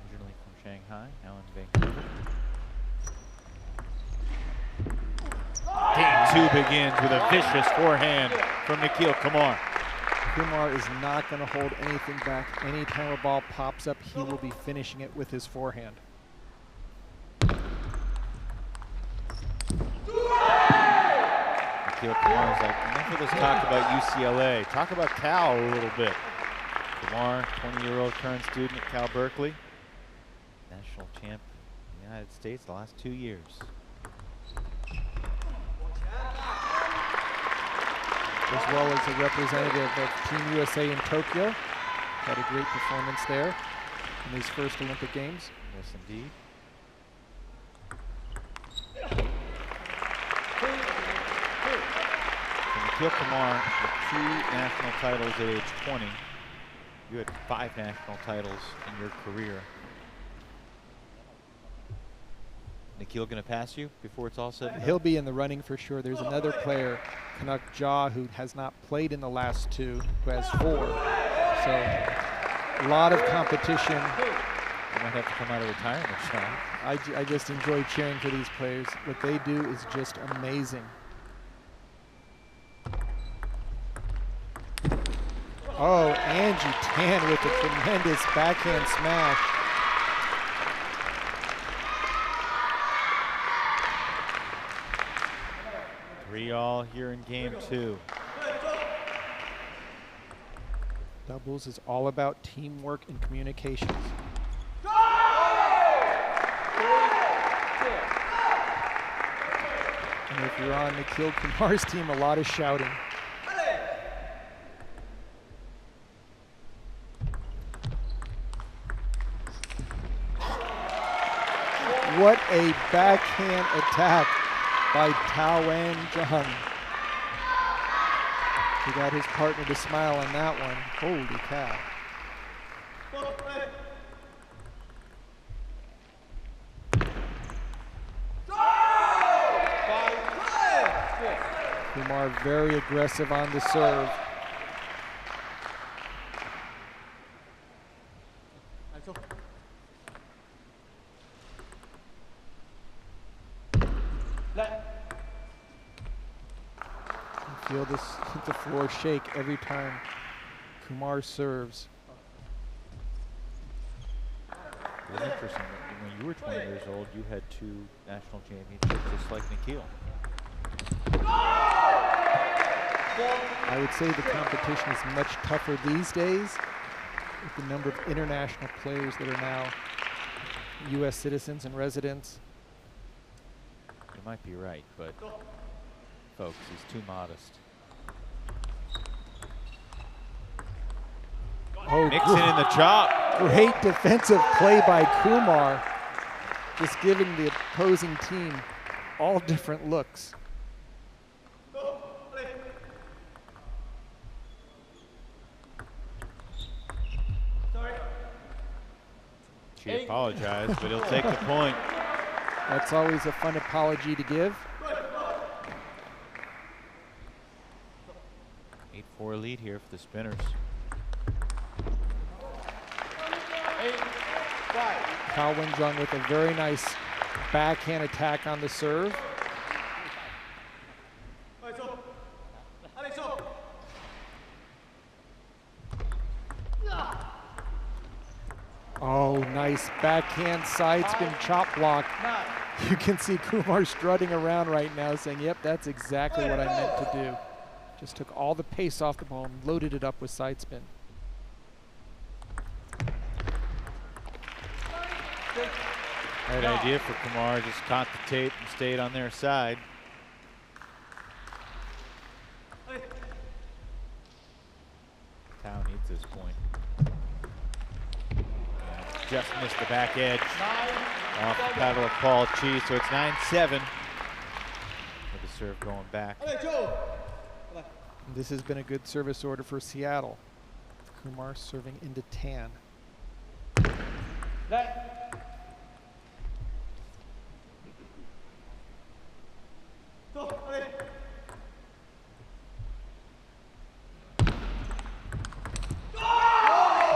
originally from Shanghai, now in Vancouver. Game two begins with a vicious forehand from Nikhil Kumar. Kumar is not going to hold anything back. Anytime a ball pops up, he will be finishing it with his forehand. Nikhil Kumar is like, enough of this talk about UCLA. Talk about Cal a little bit. Kumar, 20-year-old current student at Cal Berkeley. National champ in the United States the last 2 years. As well as a representative of Team USA in Tokyo. Had a great performance there in his first Olympic Games. Yes, indeed. Nikhil Kumar with 2 national titles at age 20. You had 5 national titles in your career. Nikhil gonna pass you before it's all said and done? He'll be in the running for sure. There's another player, Canuck Zhao, who has not played in the last 2, who has 4. So a lot of competition. You might have to come out of retirement, Zhang. I just enjoy cheering for these players. What they do is just amazing. Oh, Angie Tan with a tremendous backhand smash. Three all here in game 2. Doubles is all about teamwork and communications. And if you're on Nikhil Kumar's team, a lot of shouting. What a backhand attack by Zhang. He got his partner to smile on that one. Holy cow. Kumar very aggressive on the serve. You feel the floor shake every time Kumar serves. It was interesting that when you were 20 years old, you had 2 national championships just like Nikhil. I would say the competition is much tougher these days with the number of international players that are now U.S. citizens and residents. You might be right, but folks, he's too modest. Oh, Mixing in the chop. great defensive play by Kumar, just giving the opposing team all different looks. She apologized, but he'll take the point. That's always a fun apology to give. 8-4 lead here for the Spinners. 8-5. Zhang with a very nice backhand attack on the serve. Oh, nice backhand side spin chop block. You can see Kumar strutting around right now saying, yep, that's exactly what I meant to do. Just took all the pace off the ball and loaded it up with side spin. Right idea for Kumar, just caught the tape and stayed on their side. Zhao needs this point. And just missed the back edge off the paddle of Paul Chi, so it's 9-7 with the serve going back. This has been a good service order for Seattle. Kumar serving into Tan.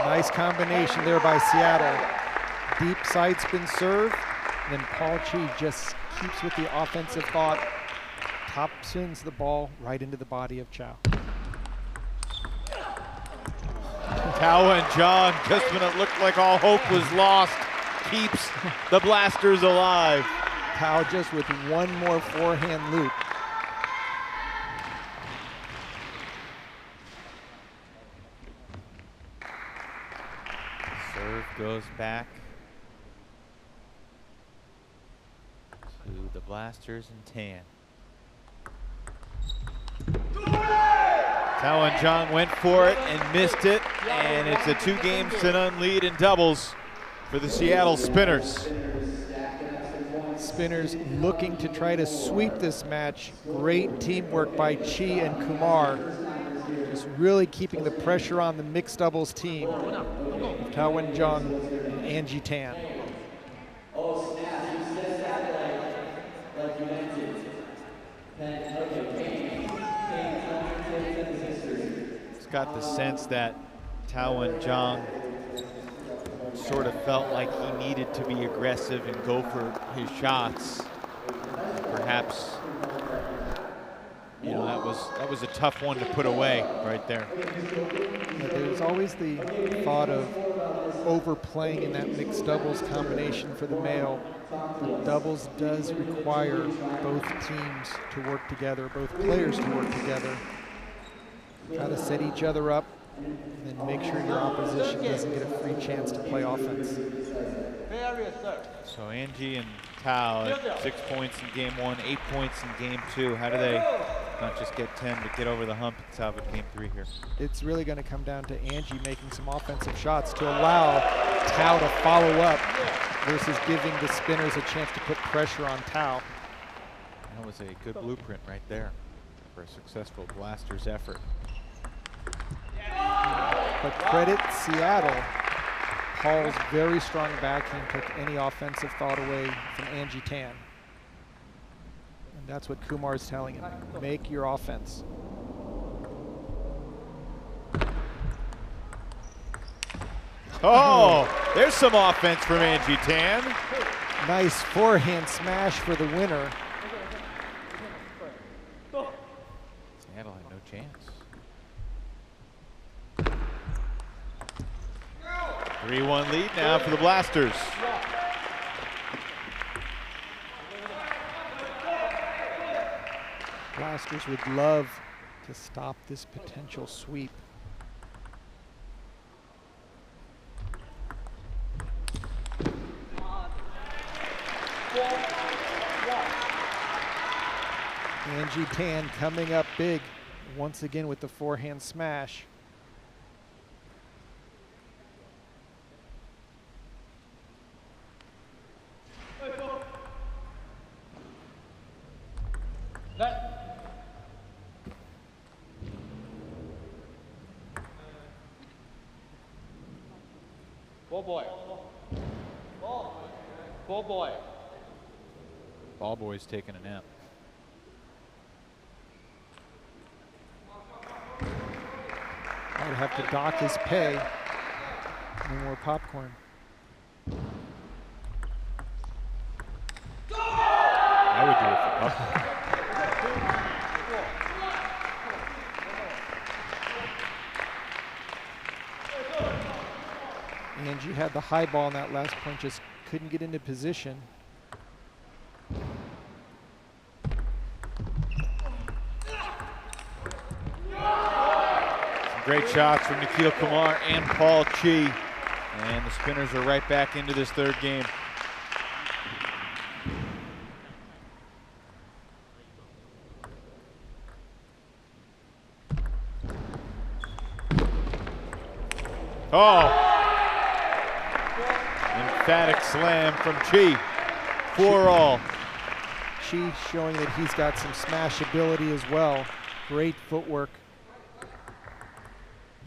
Nice combination there by Seattle. Deep side spin serve, and then Paul Chi just keeps with the offensive thought. Top spins the ball right into the body of Zhao. Zhao and Zhang, just when it looked like all hope was lost, keeps the blasters alive. Zhao just with one more forehand loop. Serve goes back to the blasters and Tan. Zhao and Zhang went for it and missed it, and it's a 2-0 lead in doubles for the Seattle Spinners. Spinners looking to try to sweep this match. Great teamwork by Chi and Kumar. Just really keeping the pressure on the mixed doubles team. Tao Wen Jung and Angie Tan. It's got the sense that Tao and Zhang sort of felt like he needed to be aggressive and go for his shots. Perhaps, you know, that was a tough one to put away right there. But there's always the thought of overplaying in that mixed doubles combination for the male. But doubles does require both teams to work together, both players to work together. Try to set each other up and then make sure your opposition doesn't get a free chance to play offense. So Angie and Tao at 6 points in game 1, 8 points in game 2. How do they not just get 10 but get over the hump and salvage game 3 here? It's really going to come down to Angie making some offensive shots to allow Tao to follow up versus giving the spinners a chance to put pressure on Tao. That was a good blueprint right there for a successful Blasters effort. But credit Seattle. Paul's very strong backhand took any offensive thought away from Angie Tan. And that's what Kumar is telling him. Make your offense. Oh, there's some offense from Angie Tan. Nice forehand smash for the winner. Seattle had no chance. 3-1 lead now for the Blasters. Blasters would love to stop this potential sweep. Angie Tan coming up big once again with the forehand smash. Ball boy's taking a nap. Might have to dock his pay. No more popcorn. I would do it for popcorn. Angie had the high ball in that last point, just couldn't get into position. Great shots from Nikhil Kumar and Paul Chi. And the Spinners are right back into this third game. Oh! Emphatic slam from Chi. 4-all. Chi showing that he's got some smash ability as well. Great footwork.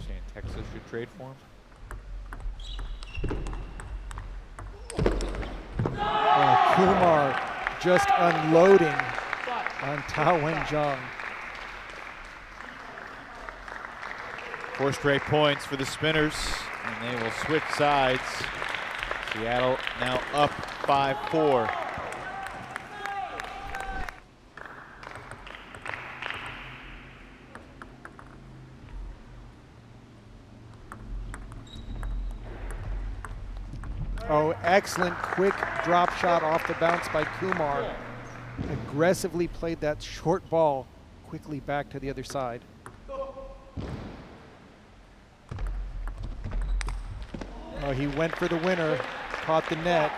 Saying Texas should trade for him. Oh, Kumar just unloading on Tao Wen Zhang. 4 straight points for the Spinners, and they will switch sides. Seattle now up 5-4. Oh, excellent quick drop shot off the bounce by Kumar. Aggressively played that short ball quickly back to the other side. Oh, he went for the winner, caught the net.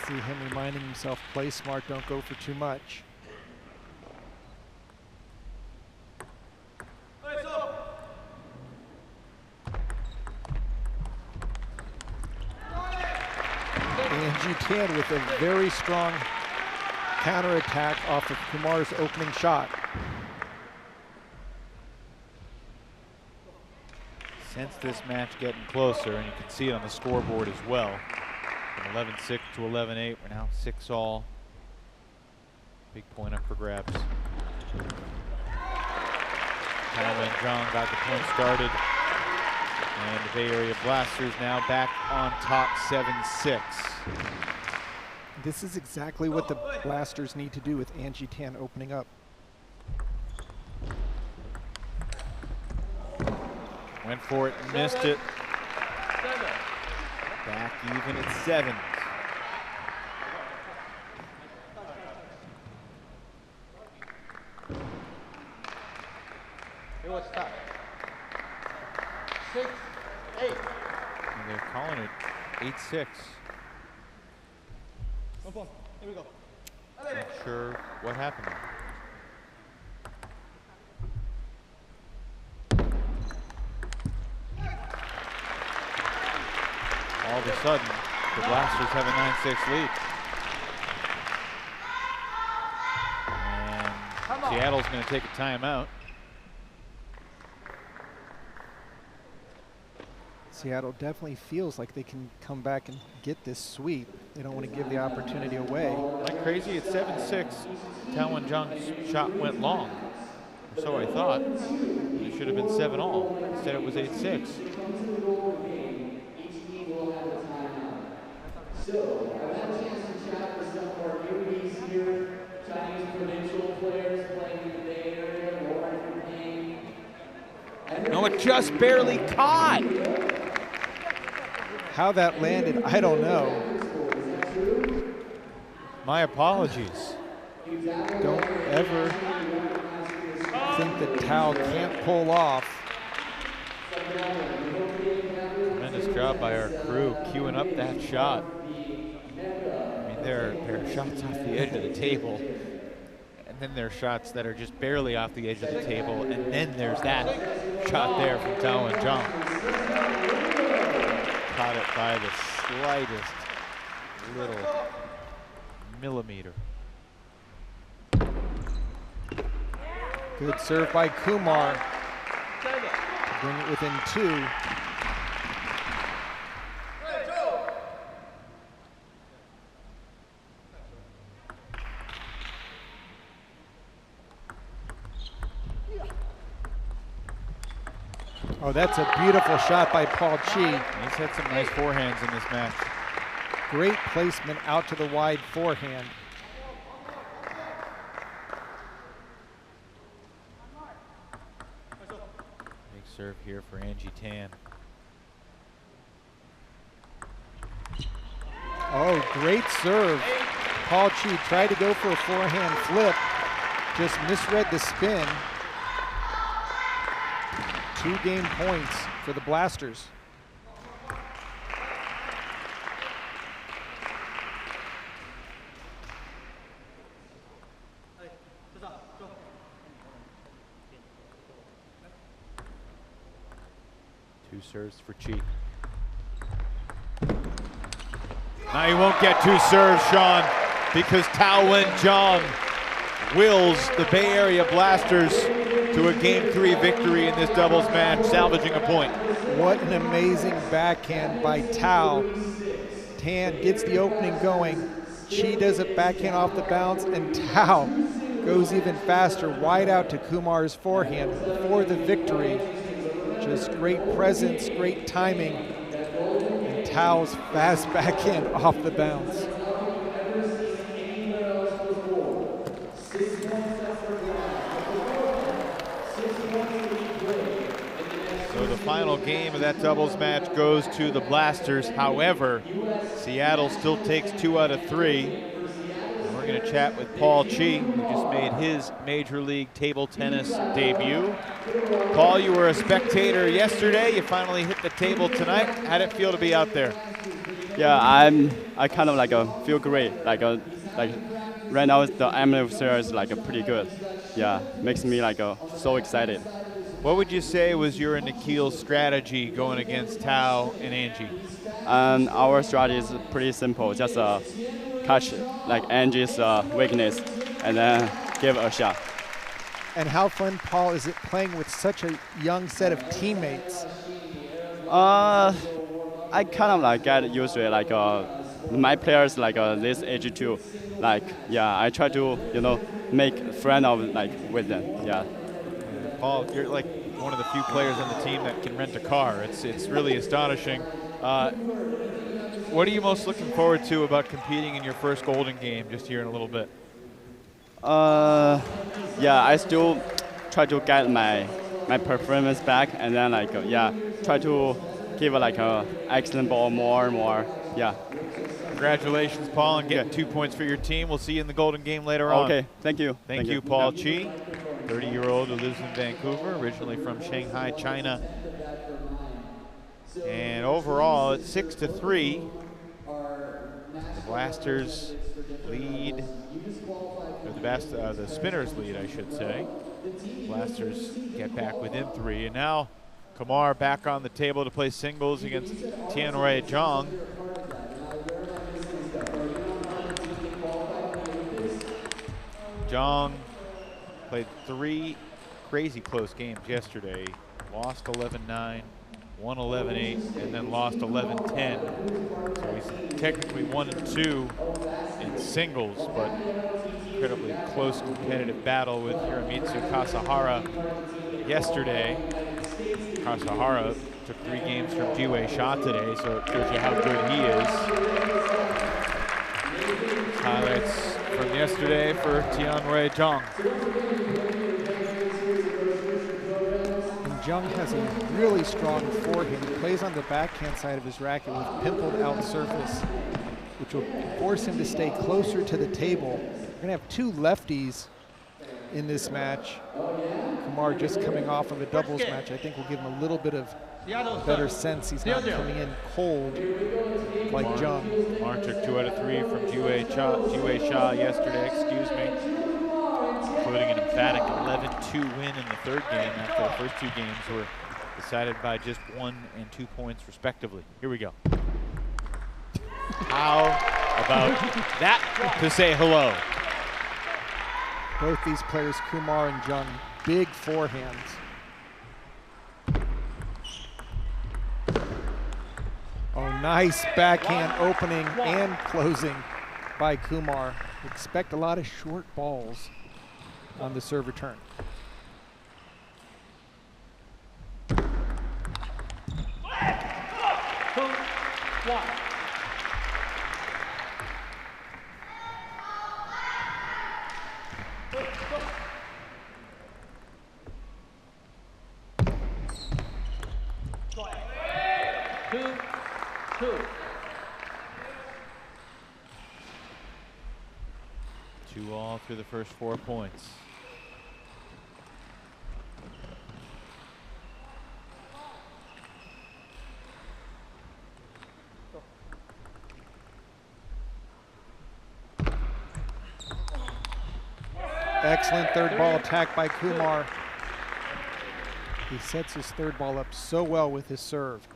See him reminding himself, play smart, don't go for too much. Angie Tan with a very strong counterattack off of Kumar's opening shot. Sense this match getting closer, and you can see it on the scoreboard as well. From 11-6 to 11-8, we're now 6-all. Big point up for grabs. Zhao and Zhang got the point started. And the Bay Area Blasters now back on top 7-6. This is exactly what the Blasters need to do with Angie Tan opening up. Went for it, missed it. Back even at 7. It was tough. 6, 8. And they're calling it 8-6. Here we go. Not sure what happened there. All of a sudden, the Blasters have a 9-6 lead. And Seattle's going to take a timeout. Seattle definitely feels like they can come back and get this sweep. They don't want to give the opportunity away. Like crazy at 7-6, Zhao and Jung's shot went long. Or so I thought. It should have been 7-all. Instead it was 8-6. So, I've had a chance to chat with some of our newbies here, Chinese provincial players playing in the Bay Area, Lauren Payne. No, it just barely caught. How that landed, I don't know. My apologies. Don't ever think that Zhao can't pull off. Tremendous job by our crew queuing up that shot. I mean, there are shots off the edge of the table, and then there are shots that are just barely off the edge of the table, and then there's that shot there from Zhao and Zhang. Caught it by the slightest little millimeter. Good serve by Kumar to bring it within 2. Oh, that's a beautiful shot by Paul Chi. He's had some nice forehands in this match. Great placement out to the wide forehand. Big serve here for Angie Tan. Oh, great serve. Paul Chi tried to go for a forehand flip, just misread the spin. 2 game points for the Blasters. Two serves for Chi. Now he won't get 2 serves, Sean, because Zhao Wen Zhang wills the Bay Area Blasters to a Game 3 victory in this doubles match, salvaging a point. What an amazing backhand by Zhao. Tan gets the opening going. Chi does a backhand off the bounce, and Zhao goes even faster, wide out to Kumar's forehand for the victory. Just great presence, great timing, and Zhao's fast backhand off the bounce. So the final game of that doubles match goes to the Blasters. However, Seattle still takes 2 out of 3. And we're going to chat with Paul Chi, who just made his Major League table tennis debut. Paul, you were a spectator yesterday. You finally hit the table tonight. How'd it feel to be out there? Yeah, I kind of feel great. Right now the atmosphere is pretty good. Yeah, makes me so excited. What would you say was your and Nikhil's strategy going against Tao and Angie? Our strategy is pretty simple. Just catch like Angie's weakness and then give a shot. And how fun, Paul, is it playing with such a young set of teammates? I kind of like get used to it. Like my players like this age too. Like yeah, I try to make friend of like with them. Yeah. Paul, you're like one of the few players on the team that can rent a car. It's really astonishing. What are you most looking forward to about competing in your first Golden Game just here in a little bit? Yeah, I still try to get my performance back, and then like yeah, try to give like a excellent ball more. Yeah. Congratulations, Paul, on getting 2 points for your team. We'll see you in the Golden Game later on. Okay, thank you. Thank you, Paul Chi, 30-year-old who lives in Vancouver, originally from Shanghai, China. And overall, it's 6-3. The Blasters lead, or the Spinners lead, I should say. Blasters get back within 3, and now Kumar back on the table to play singles against Tianhui Zhang. Zhang played 3 crazy close games yesterday. Lost 11-9, won 11-8, and then lost 11-10. So he's technically 1-2 in singles, but incredibly close competitive battle with Hiromitsu Kasahara yesterday. Kasahara took 3 games from Jiwei Sha today, so it shows you how good he is. Highlights from yesterday for Tianhui Zhang. And Jung has a really strong forehand. He plays on the backhand side of his racket with pimpled out surface, which will force him to stay closer to the table. We're gonna have 2 lefties in this match. Kumar just coming off of a doubles match, I think will give him a little bit of a better sense he's not coming in cold like Zhang. Kumar took 2 out of 3 from Jiwei Sha yesterday, including an emphatic 11-2 win in the 3rd game after the first 2 games were decided by just 1 and 2 points respectively. Here we go. How about that to say hello? Both these players, Kumar and Jung, big forehands. Oh, nice backhand opening and closing by Kumar. Expect a lot of short balls on the serve return. Two all through the first 4 points. Excellent 3rd ball attack by Kumar. He sets his 3rd ball up so well with his serve.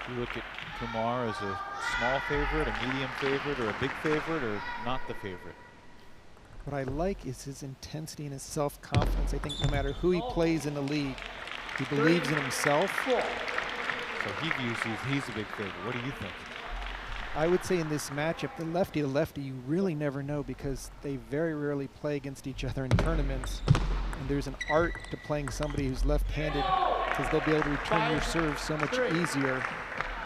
You look at Kumar as a small favorite, a medium favorite, or a big favorite, or not the favorite? What I like is his intensity and his self-confidence. I think no matter who he plays in the league, he believes in himself. So he views he's a big favorite. What do you think? I would say in this matchup, the lefty to lefty, you really never know because they very rarely play against each other in tournaments. And there's an art to playing somebody who's left-handed because they'll be able to return your serve so much easier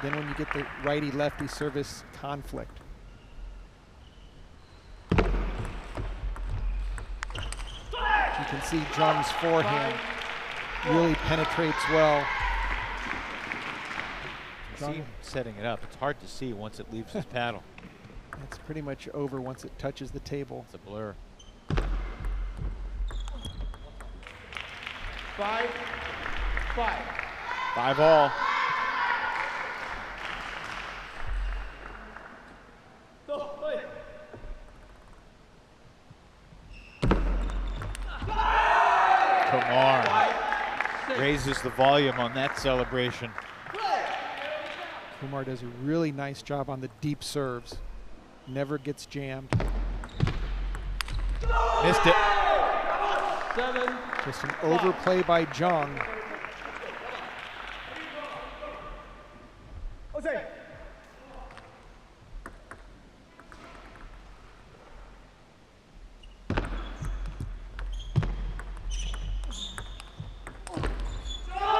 than when you get the righty-lefty service conflict. You can see Zhang's forehand really penetrates well. See him setting it up. It's hard to see once it leaves his paddle. It's pretty much over once it touches the table. It's a blur. 5-5. 5 all. Kumar raises the volume on that celebration. Kumar does a really nice job on the deep serves. Never gets jammed. Missed it. Just an overplay by Zhang.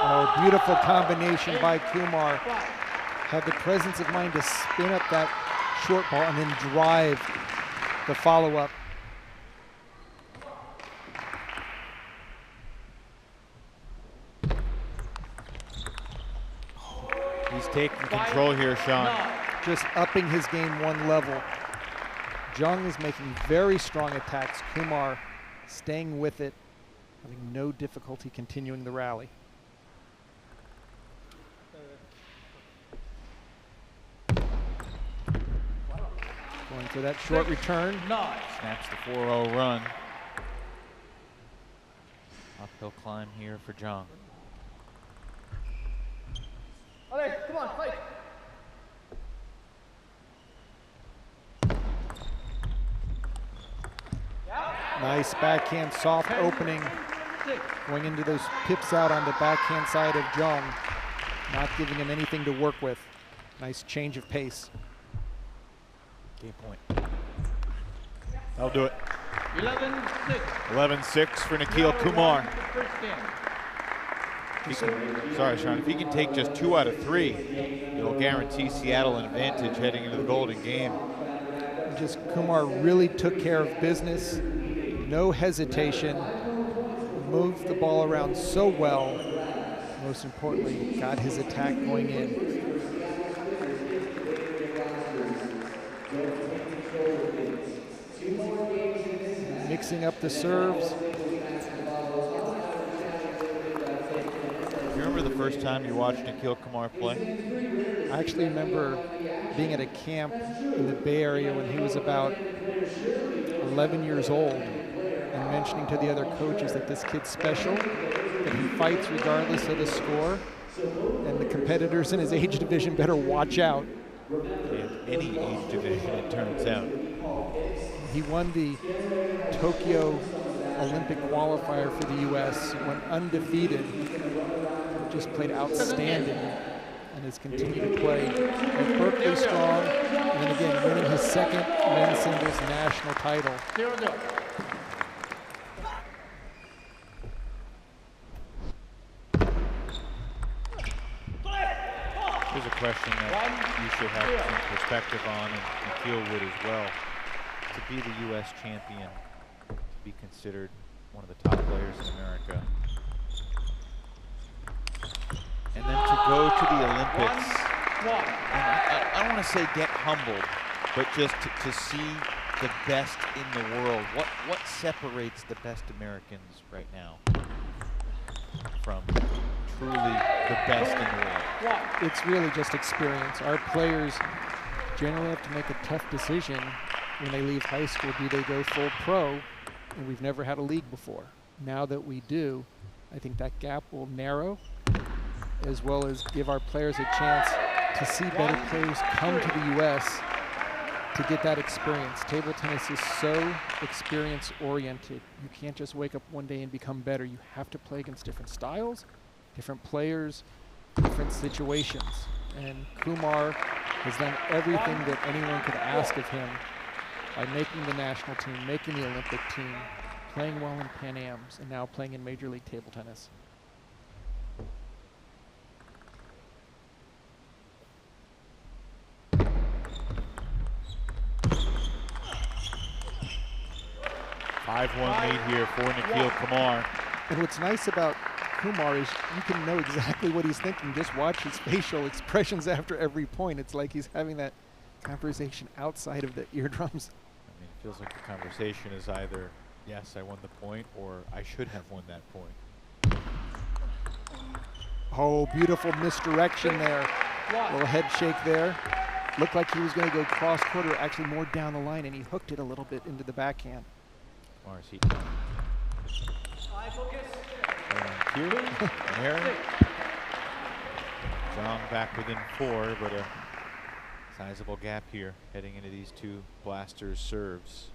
Oh, beautiful combination by Kumar. Had the presence of mind to spin up that short ball and then drive the follow-up. He's taking control here, Sean. Just upping his game one level. Jung is making very strong attacks. Kumar staying with it, having no difficulty continuing the rally. Going for that short return. Snaps the 4-0 run. Uphill climb here for Zhang. Okay, come on, fight. Nice backhand soft opening. Going into those pips out on the backhand side of Jung. Not giving him anything to work with. Nice change of pace. Game point. That'll do it. 11-6. 11-6 for Nikhil Kumar. Sorry, Sean. If he can take just 2 out of 3, it'll guarantee Seattle an advantage heading into the Golden Game. Just Kumar really took care of business. No hesitation. Moved the ball around so well. Most importantly, got his attack going in. Mixing up the serves. You remember the first time you watched Nikhil Kumar play? I actually remember being at a camp in the Bay Area when he was about 11 years old and mentioning to the other coaches that this kid's special, that he fights regardless of the score, and the competitors in his age division better watch out. In any age division, it turns out. He won the Tokyo Olympic qualifier for the U.S., went undefeated, just played outstanding, and has continued to play at Berkeley strong, and then again winning his second men's singles national title. Here's a question that you should have some perspective on, and Nikhil would as well. To be the U.S. champion, to be considered one of the top players in America, and then to go to the Olympics, and I don't want to say get humbled, but just to see the best in the world. What separates the best Americans right now from truly the best in the world? It's really just experience. Our players generally have to make a tough decision when they leave high school. Do they go full pro? And we've never had a league before. Now that we do, I think that gap will narrow, as well as give our players a chance to see better players come to the U.S. to get that experience. Table tennis is so experience-oriented. You can't just wake up one day and become better. You have to play against different styles, different players, different situations. And Kumar has done everything that anyone could ask of him by making the national team, making the Olympic team, playing well in Pan Ams, and now playing in Major League Table Tennis. Five-1 lead here for Nikhil Kumar. And what's nice about Kumar is you can know exactly what he's thinking. Just watch his facial expressions after every point. It's like he's having that conversation outside of the eardrums. I mean, it feels like the conversation is either, yes, I won the point, or I should have won that point. Oh, beautiful misdirection there. Little head shake there. Looked like he was going to go cross-quarter, actually more down the line, and he hooked it a little bit into the backhand. Kumar's heat. Aaron. Zhang back within 4, but a sizable gap here heading into these two blasters' serves.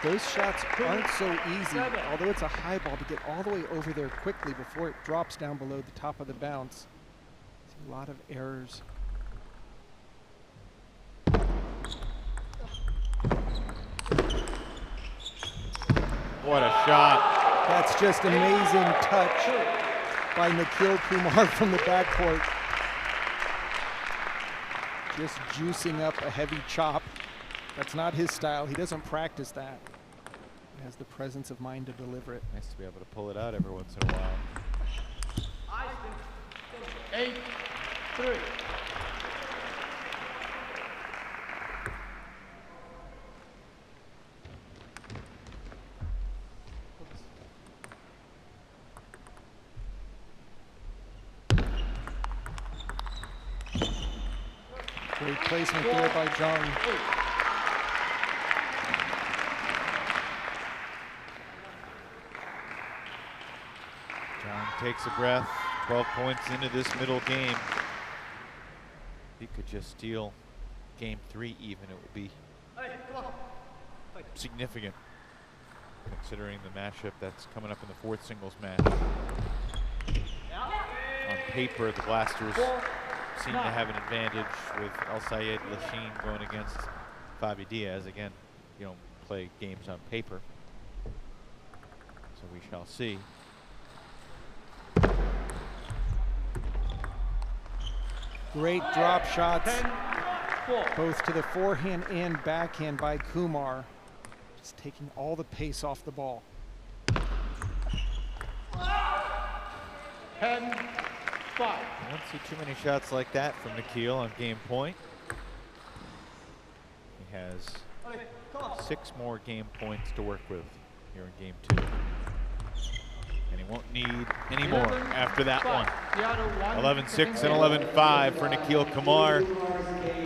Those shots aren't so easy, although it's a high ball, to get all the way over there quickly before it drops down below the top of the bounce. It's a lot of errors. What a shot. That's just amazing touch by Nikhil Kumar from the backcourt. Just juicing up a heavy chop. That's not his style. He doesn't practice that. He has the presence of mind to deliver it. Nice to be able to pull it out every once in a while. 8-3. Great placement there by Jung. Zhang takes a breath. 12 points into this middle game. He could just steal game 3 even. It would be significant considering the matchup that's coming up in the 4th singles match. On paper, the Blasters seem to have an advantage with El Sayed Lashine going against Fabi Diaz. Again, you don't play games on paper, so we shall see. Great drop shots, both to the forehand and backhand by Kumar. Just taking all the pace off the ball. 10-5. I don't see too many shots like that from Nikhil on game point. He has 6 more game points to work with here in game 2. And he won't need any more after that one. 11-6 and 11-5 for Nikhil Kumar.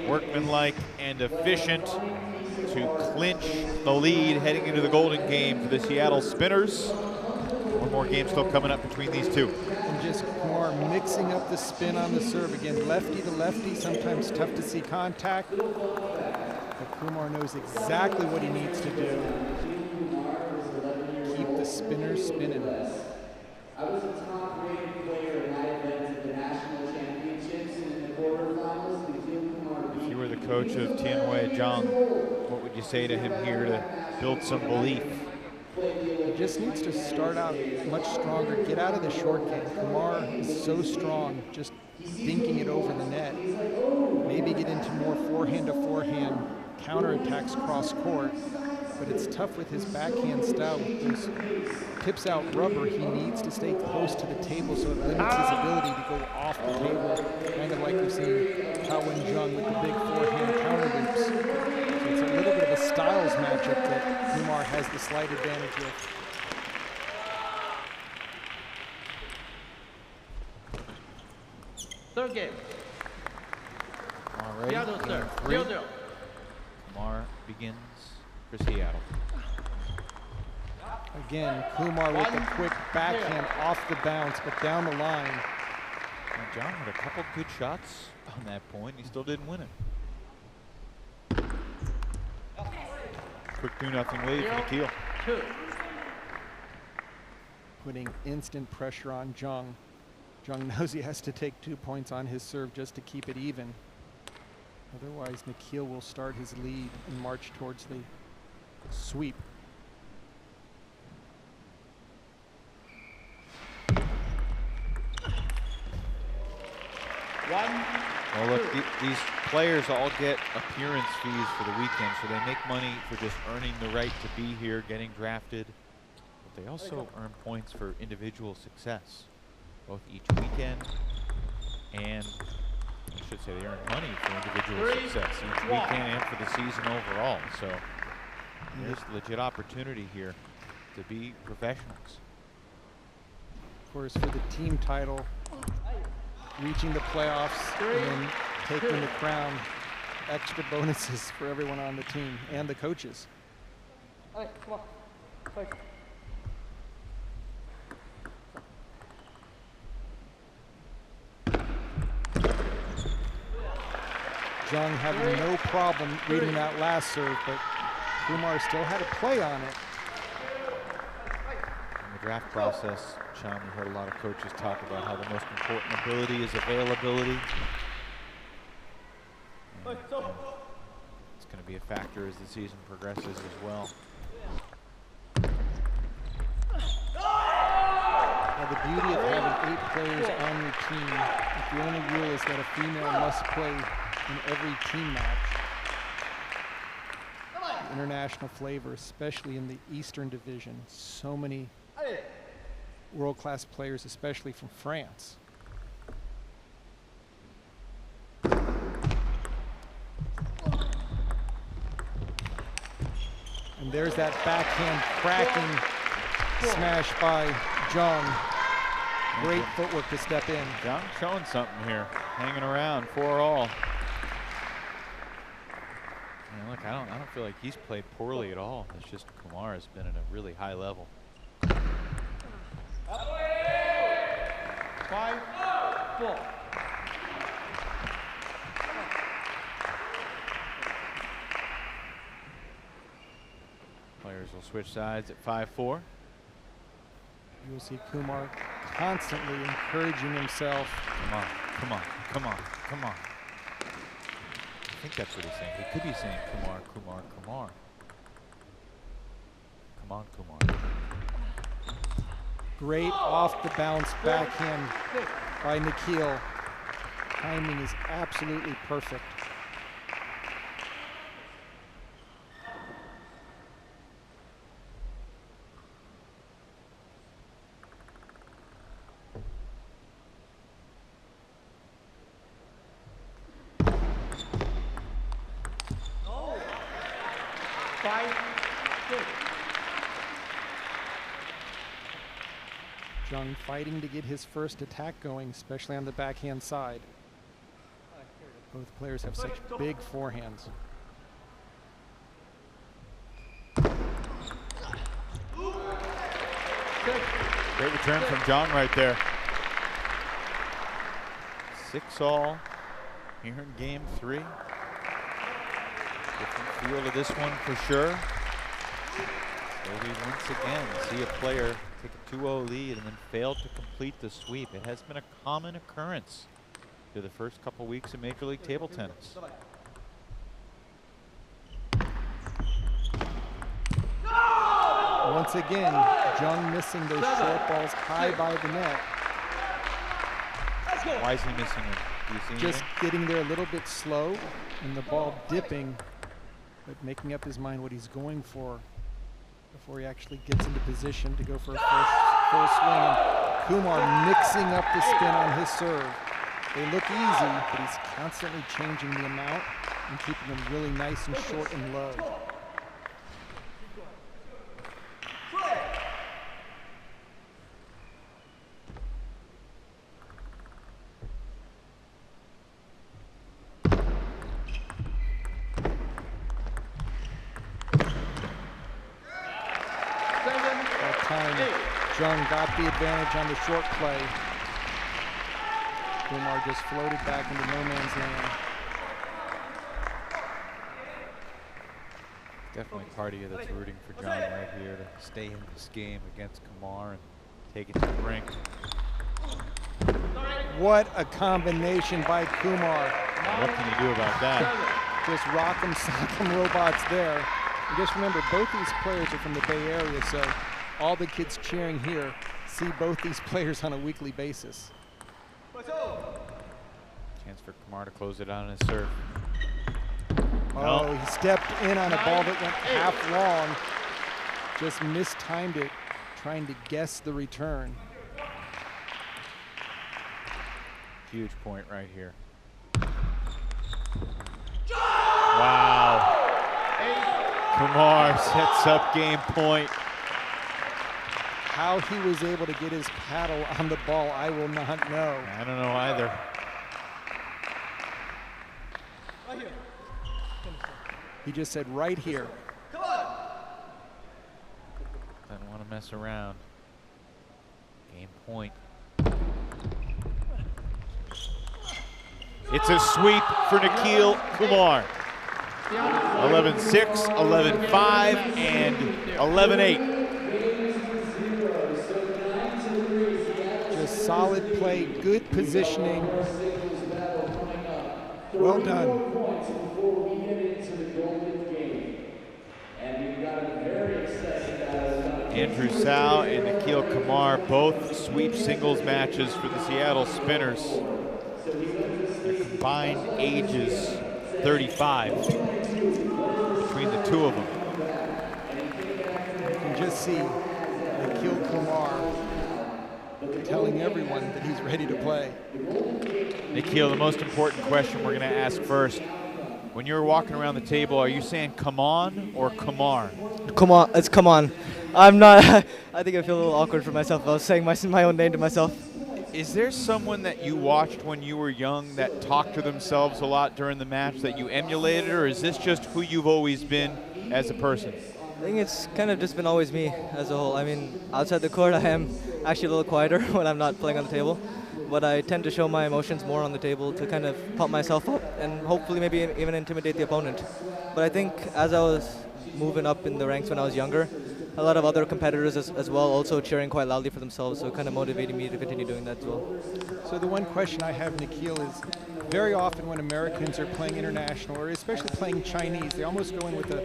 Workmanlike and efficient to clinch the lead heading into the golden game for the Seattle Spinners. One more game still coming up between these two. And just Kumar mixing up the spin on the serve again. Lefty to lefty, sometimes tough to see contact. But Kumar knows exactly what he needs to do. Keep the spinners spinning. I was a top-rated player in that event at the national championships and in the quarterfinals. If you were the coach of Tianwei Zhang, what would you say to him here to build some belief? He just needs to start out much stronger, get out of the short game. Kumar is so strong, just dinking it over the net. Maybe get into more forehand to forehand counterattacks cross court, but it's tough with his backhand style. With those tips out rubber, he needs to stay close to the table so it limits his ability to go off the table, kind of like we've seen Zhao and Jung with the big forehand counter loops. So it's a little bit of a styles matchup that Kumar has the slight advantage with. Third game. All right, Seattle game serve. 3. 0-0. Kumar begins for Seattle. Again, Kumar with a quick backhand off the bounce, but down the line. And John had a couple good shots on that point. He still didn't win it. Quick 2-0 lead for Nikhil. 2. Putting instant pressure on Jung. Jung knows he has to take 2 points on his serve just to keep it even. Otherwise, Nikhil will start his lead and march towards the sweep. Well, look, these players all get appearance fees for the weekend, so they make money for just earning the right to be here, getting drafted. But they also earn points for individual success, both each weekend and, I should say, they earn money for individual success each weekend and for the season overall. So there's legit opportunity here to be professionals. Of course, for the team title, reaching the playoffs and then taking the crown. Extra bonuses for everyone on the team and the coaches. Allez, come on. Fight. Zhang having no problem reading that last serve, but Kumar still had a play on it. In the draft process, Sean, we heard a lot of coaches talk about how the most important ability is availability. And, it's going to be a factor as the season progresses as well. Now, the beauty of having 8 players on your team, if the only rule is that a female must play in every team match, the international flavor, especially in the Eastern Division, so many world-class players, especially from France. And there's that backhand cracking smash by Jung. Great footwork to step in. Zhang showing something here, hanging around 4-all. And look, I don't feel like he's played poorly at all. It's just Kumar has been at a really high level. 5-4. Players will switch sides at 5-4. You will see Kumar constantly encouraging himself. Come on, come on, come on, come on. I think that's what he's saying. He could be saying Kumar, Kumar, Kumar. Come on, Kumar. Great off the bounce backhand by Nikhil. Timing is absolutely perfect. Jung fighting to get his first attack going, especially on the backhand side. Both players have such big forehands. Great return from Zhang right there. 6-all here in game 3. Different feel to this one for sure. So we once again see a player take a 2-0 lead and then fail to complete the sweep. It has been a common occurrence through the first couple weeks of Major League Table Tennis. Once again, Jung missing those short balls high by the net. Why is he missing them? Do you see Just getting there a little bit slow and the ball dipping, but making up his mind what he's going for before he actually gets into position to go for a full swing. Kumar mixing up the spin on his serve. They look easy, but he's constantly changing the amount and keeping them really nice and short and low. Zhang got the advantage on the short play. Kumar just floated back into no man's land. Definitely part of you that's rooting for John right here to stay in this game against Kumar and take it to the brink. What a combination by Kumar. What can you do about that? Just rock'em sock'em robots there. And just remember, both these players are from the Bay Area, so all the kids cheering here see both these players on a weekly basis. Chance for Kumar to close it on his serve. Oh, No. he stepped in on a ball that went half long. Just mistimed it, trying to guess the return. Huge point right here. Wow. Kumar sets up game point. How he was able to get his paddle on the ball, I will not know. I don't know either. He just said right here. Doesn't want to mess around. Game point. It's a sweep for Nikhil Kumar. 11-6, 11-5, and 11-8. Just solid play, good positioning. Well done. Andrew Zhao and Nikhil Kumar both sweep singles matches for the Seattle Spinners. Their combined ages 35 between the two of them. You can just see Nikhil Kumar telling everyone that he's ready to play. Nikhil, the most important question we're going to ask first. When you're walking around the table, are you saying come on or Kumar? Come on, it's come on. I'm not. I think I feel a little awkward for myself. I was saying my own name to myself. Is there someone that you watched when you were young that talked to themselves a lot during the match that you emulated, or is this just who you've always been as a person? I think it's kind of just been always me as a whole. I mean, outside the court, I am actually a little quieter when I'm not playing on the table. But I tend to show my emotions more on the table to kind of pump myself up and hopefully maybe even intimidate the opponent. But I think as I was moving up in the ranks when I was younger, a lot of other competitors as well also cheering quite loudly for themselves, so it kind of motivated me to continue doing that as well. So the one question I have, Nikhil, is very often when Americans are playing international, or especially playing Chinese, they almost go in with a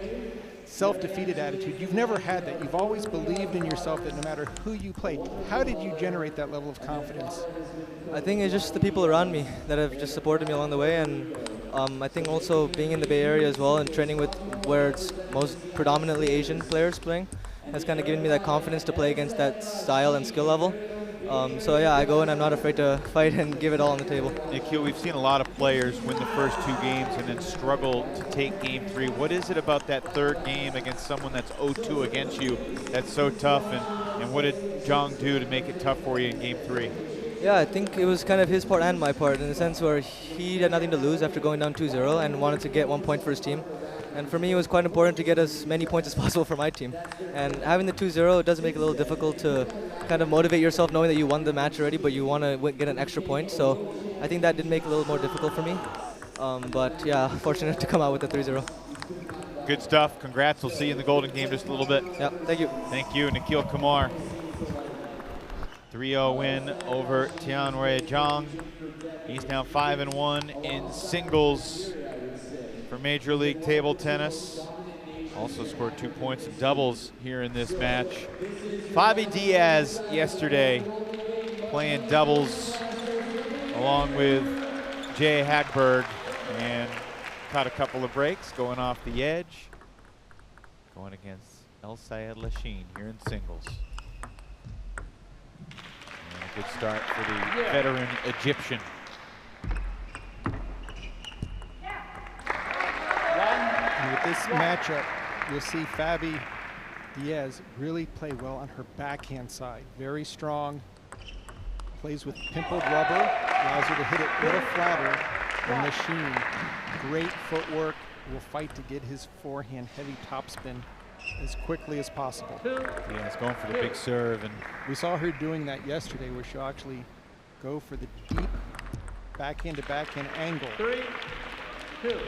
self-defeated attitude. You've never had that. You've always believed in yourself that no matter who you played. How did you generate that level of confidence? I think it's just the people around me that have just supported me along the way, and I think also being in the Bay Area as well and training with where it's most predominantly Asian players playing has kind of given me that confidence to play against that style and skill level. So yeah, I go and I'm not afraid to fight and give it all on the table. Nikhil, we've seen a lot of players win the first two games and then struggle to take game three. What is it about that third game against someone that's 0-2 against you that's so tough, and what did Zhang do to make it tough for you in game three? Yeah, I think it was kind of his part and my part in the sense where he had nothing to lose after going down 2-0 and wanted to get 1 point for his team. And for me, it was quite important to get as many points as possible for my team. And having the 2-0, it does make it a little difficult to kind of motivate yourself knowing that you won the match already, but you want to get an extra point. So I think that did make it a little more difficult for me. But yeah, fortunate to come out with the 3-0. Good stuff. Congrats. We'll see you in the Golden Game just a little bit. Yeah, thank you. Thank you, Nikhil Kumar. 3-0 win over Tianwei Zhang. He's now 5-1 in singles for Major League Table Tennis. Also scored 2 points in doubles here in this match. Fabi Diaz yesterday playing doubles along with Jay Hagberg and caught a couple of breaks going off the edge. Going against El Sayed Lashine here in singles. And a good start for the veteran Egyptian. And with this matchup, you'll see Fabi Diaz really play well on her backhand side. Very strong. Plays with pimpled rubber. Allows her to hit it a little flatter than Lashine. Great footwork. Will fight to get his forehand heavy topspin as quickly as possible. Yeah, it's going for the big serve, and we saw her doing that yesterday, where she'll actually go for the deep backhand to backhand angle. 3-2.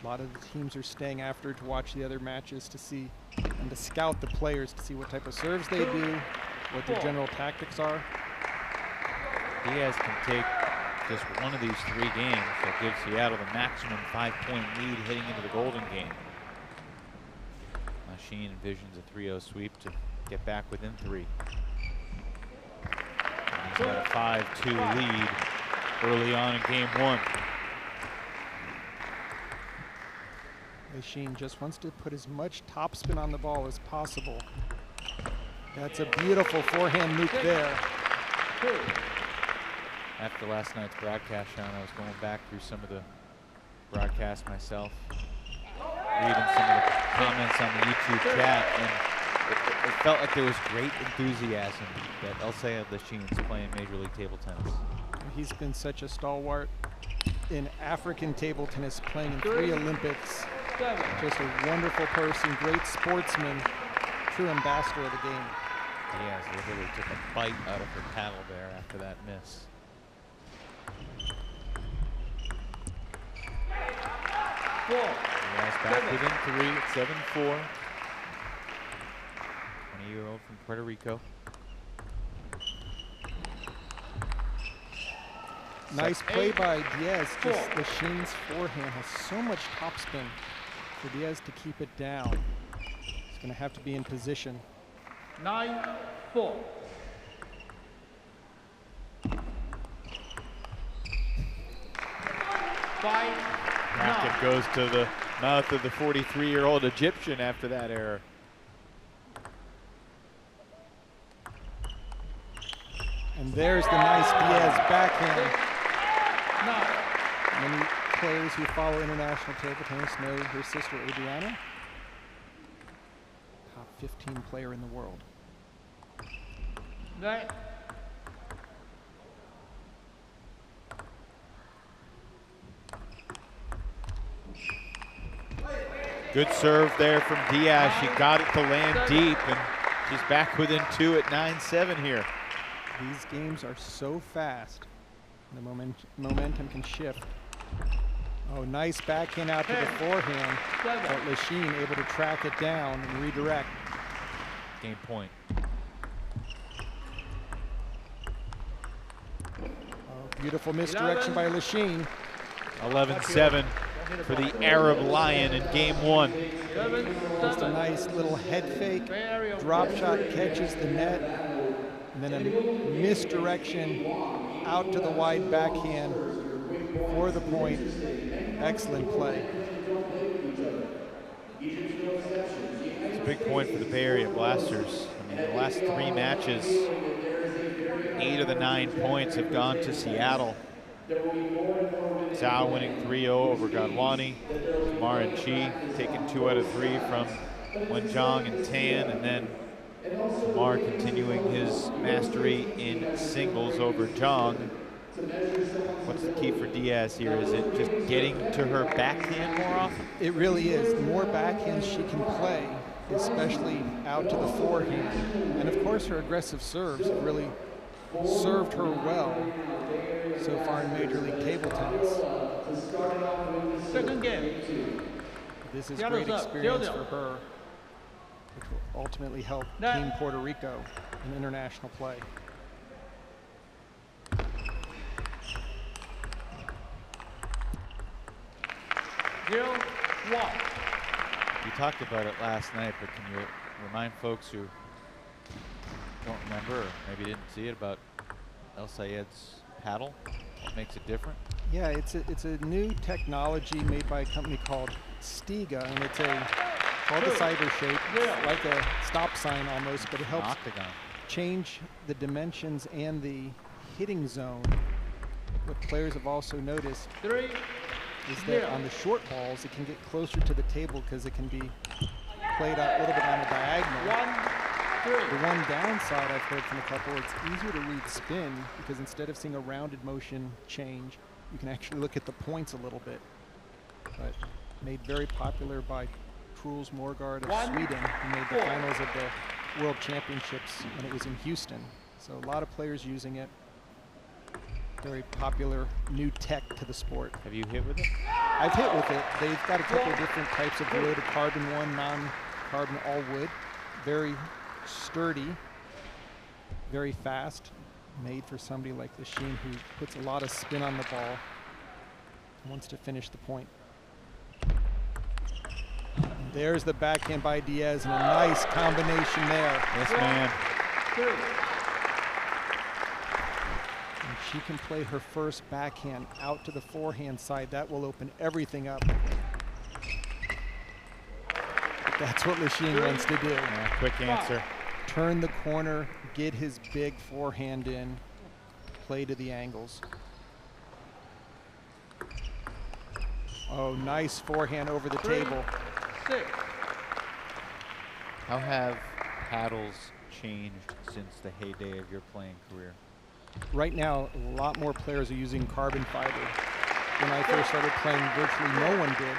A lot of the teams are staying after to watch the other matches to see and to scout the players to see what type of serves they do, what their general tactics are. Diaz can take just one of these 3 games that gives Seattle the maximum 5-point lead heading into the Golden Game. Lashine envisions a 3-0 sweep to get back within 3. And he's got a 5-2 lead early on in game 1. Lashine just wants to put as much topspin on the ball as possible. That's a beautiful forehand nuke there. After last night's broadcast, Sean, I was going back through some of the broadcasts myself, reading some of the comments on the YouTube chat, and it felt like there was great enthusiasm that Elsaya Lashine's playing Major League Table Tennis. He's been such a stalwart in African table tennis, playing in 3 Olympics. Just a wonderful person, great sportsman, true ambassador of the game. Diaz literally took a bite out of her paddle there after that miss. Diaz back within 3 at 7-4. 20-year-old from Puerto Rico. Nice play by Diaz. Just Lashine's forehand has so much topspin for Diaz to keep it down. He's going to have to be in position. 9-4. Racket goes to the mouth of the 43-year-old Egyptian after that error. And there's the nice Diaz backhand. Many players who follow international table tennis know her sister Adriana. Top 15 player in the world. 9. Good serve there from Diaz. She got it to land deep, and she's back within 2 at 9-7 here. These games are so fast. The momentum can shift. Oh, nice backhand out to the forehand. But Lashine able to track it down and redirect. Game point. Oh, beautiful misdirection by Lashine. 11-7 for the Arab Lion in game 1. Just a nice little head fake. Drop shot catches the net. And then a misdirection out to the wide backhand for the point. Excellent play. It's a big point for the Bay Area Blasters. I mean, the last 3 matches, 8 of the 9 points have gone to Seattle. Zhao winning 3-0 over Godwani. Kumar and Chi taking 2 out of 3 from Zhang and Tan, and then Kumar continuing his mastery in singles over Zhang. What's the key for Diaz here? Is it just getting to her backhand more often? It really is. The more backhands she can play, especially out to the forehand. And of course her aggressive serves have really served her well so far in Major League Table Tennis. Second game. This is great experience for her, which will ultimately help Team Puerto Rico in international play. You talked about it last night, but can you remind folks who don't remember or maybe didn't see it about El Sayed's paddle? What makes it different? Yeah, it's a new technology made by a company called Stiga, and it's called the cyber shape, like a stop sign almost, but it helps change the dimensions and the hitting zone. What players have also noticed is that on the short balls, it can get closer to the table because it can be played out a little bit on a diagonal. The one downside I've heard from a couple, it's easier to read spin because instead of seeing a rounded motion change, you can actually look at the points a little bit. But made very popular by Truls Morgard of Sweden, who made the finals of the World Championships when it was in Houston. So a lot of players using it. Very popular new tech to the sport. Have you hit with it? I've hit with it. They've got a couple of different types of wood, a carbon one, non-carbon all wood. Very sturdy, very fast, made for somebody like Lashine who puts a lot of spin on the ball and wants to finish the point. And there's the backhand by Diaz and a nice combination there. Yes, man. And she can play her first backhand out to the forehand side. That will open everything up. That's what Lashine wants to do. Yeah, quick answer. Turn the corner, get his big forehand in, play to the angles. Oh, nice forehand over the table. How have paddles changed since the heyday of your playing career? Right now, a lot more players are using carbon fiber. When I first started playing, virtually no one did.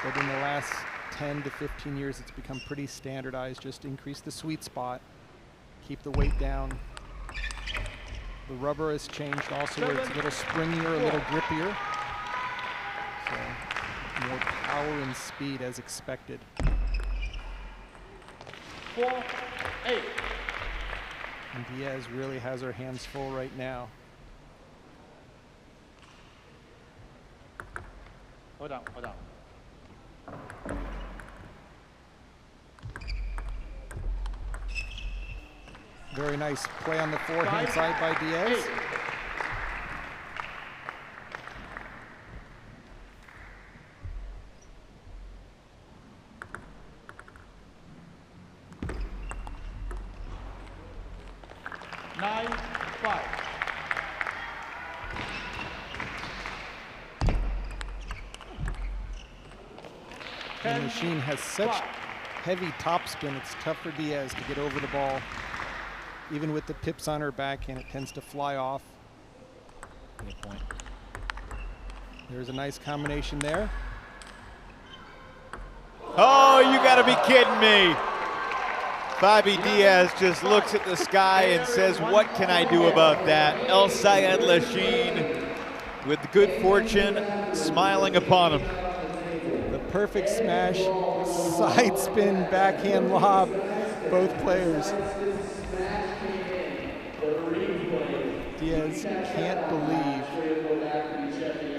But in the last 10 to 15 years, it's become pretty standardized. Just increase the sweet spot, keep the weight down. The rubber has changed also, where it's a little springier, a little grippier. So more power and speed as expected. 4-8. And Diaz really has her hands full right now. Hold on, hold on. Very nice play on the forehand side by Diaz. 8. And Lashine has such heavy topspin, it's tough for Diaz to get over the ball. Even with the pips on her backhand, it tends to fly off. Good point. There's a nice combination there. Oh, you gotta be kidding me. Fabi Diaz just looks at the sky and says, what can I do about that? El Sayed Lashine, with good fortune smiling upon him. The perfect smash, side spin, backhand lob, both players. Diaz can't believe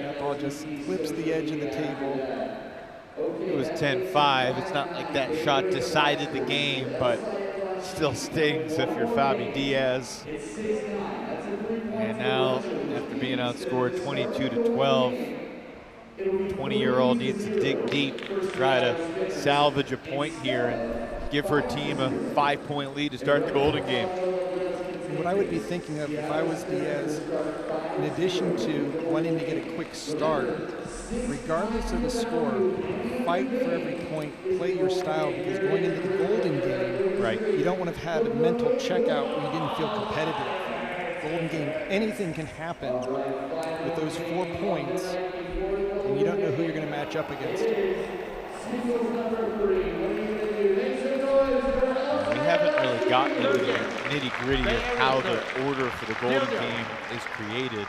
that ball just clips the edge of the table. It was 10-5. It's not like that shot decided the game, but still stings if you're Fabi Diaz. And now, after being outscored 22-12, 20-year-old needs to dig deep to try to salvage a point here and give her team a 5-point lead to start the Golden Game. What I would be thinking of if I was Diaz, in addition to wanting to get a quick start, regardless of the score, fight for every point, play your style, because going into the Golden Game, right, you don't want to have a mental checkout where you didn't feel competitive. Golden Game, anything can happen with those 4 points, and you don't know who you're going to match up against. We haven't really gotten into the nitty-gritty of how the order for the Golden Game is created.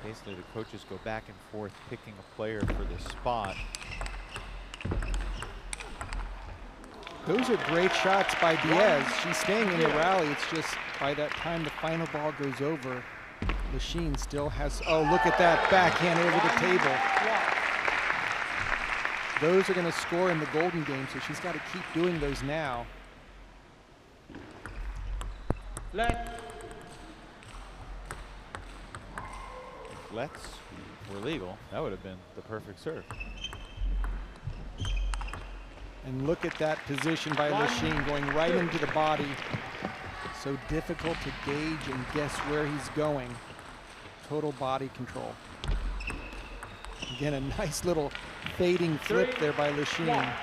Basically, the coaches go back and forth picking a player for this spot. Those are great shots by Diaz. She's staying in the rally. It's just by that time the final ball goes over, Lashine still has, oh, look at that backhand over the table. Those are going to score in the Golden Game, so she's got to keep doing those now. If lets were legal, that would have been the perfect serve. And look at that position by Lashine going right into the body. So difficult to gauge and guess where he's going. Total body control. Again, a nice little fading flip there by Lashine.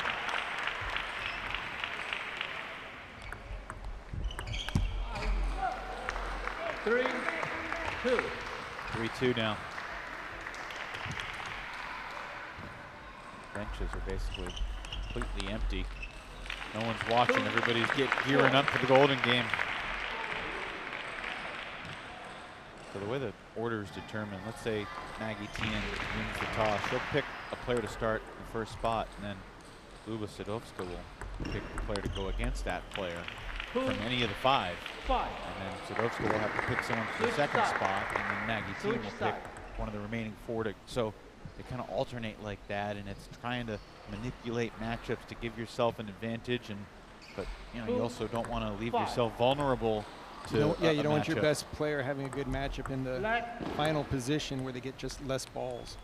3-2. 3-2 now. Benches are basically completely empty. No one's watching. Everybody's gearing up for the Golden Game. So the way the order is determined, let's say Maggie Tien wins the toss. She'll pick a player to start in the first spot, and then Luba Sadovska will pick the player to go against that player from any of the 5. And then Sadovska will have to pick someone for the second spot, and then Maggie Tien will pick one of the remaining 4 to, so they kind of alternate like that, and it's trying to manipulate matchups to give yourself an advantage, but you know, you also don't want to leave yourself vulnerable to you don't want your best player having a good matchup in the final position where they get just less balls.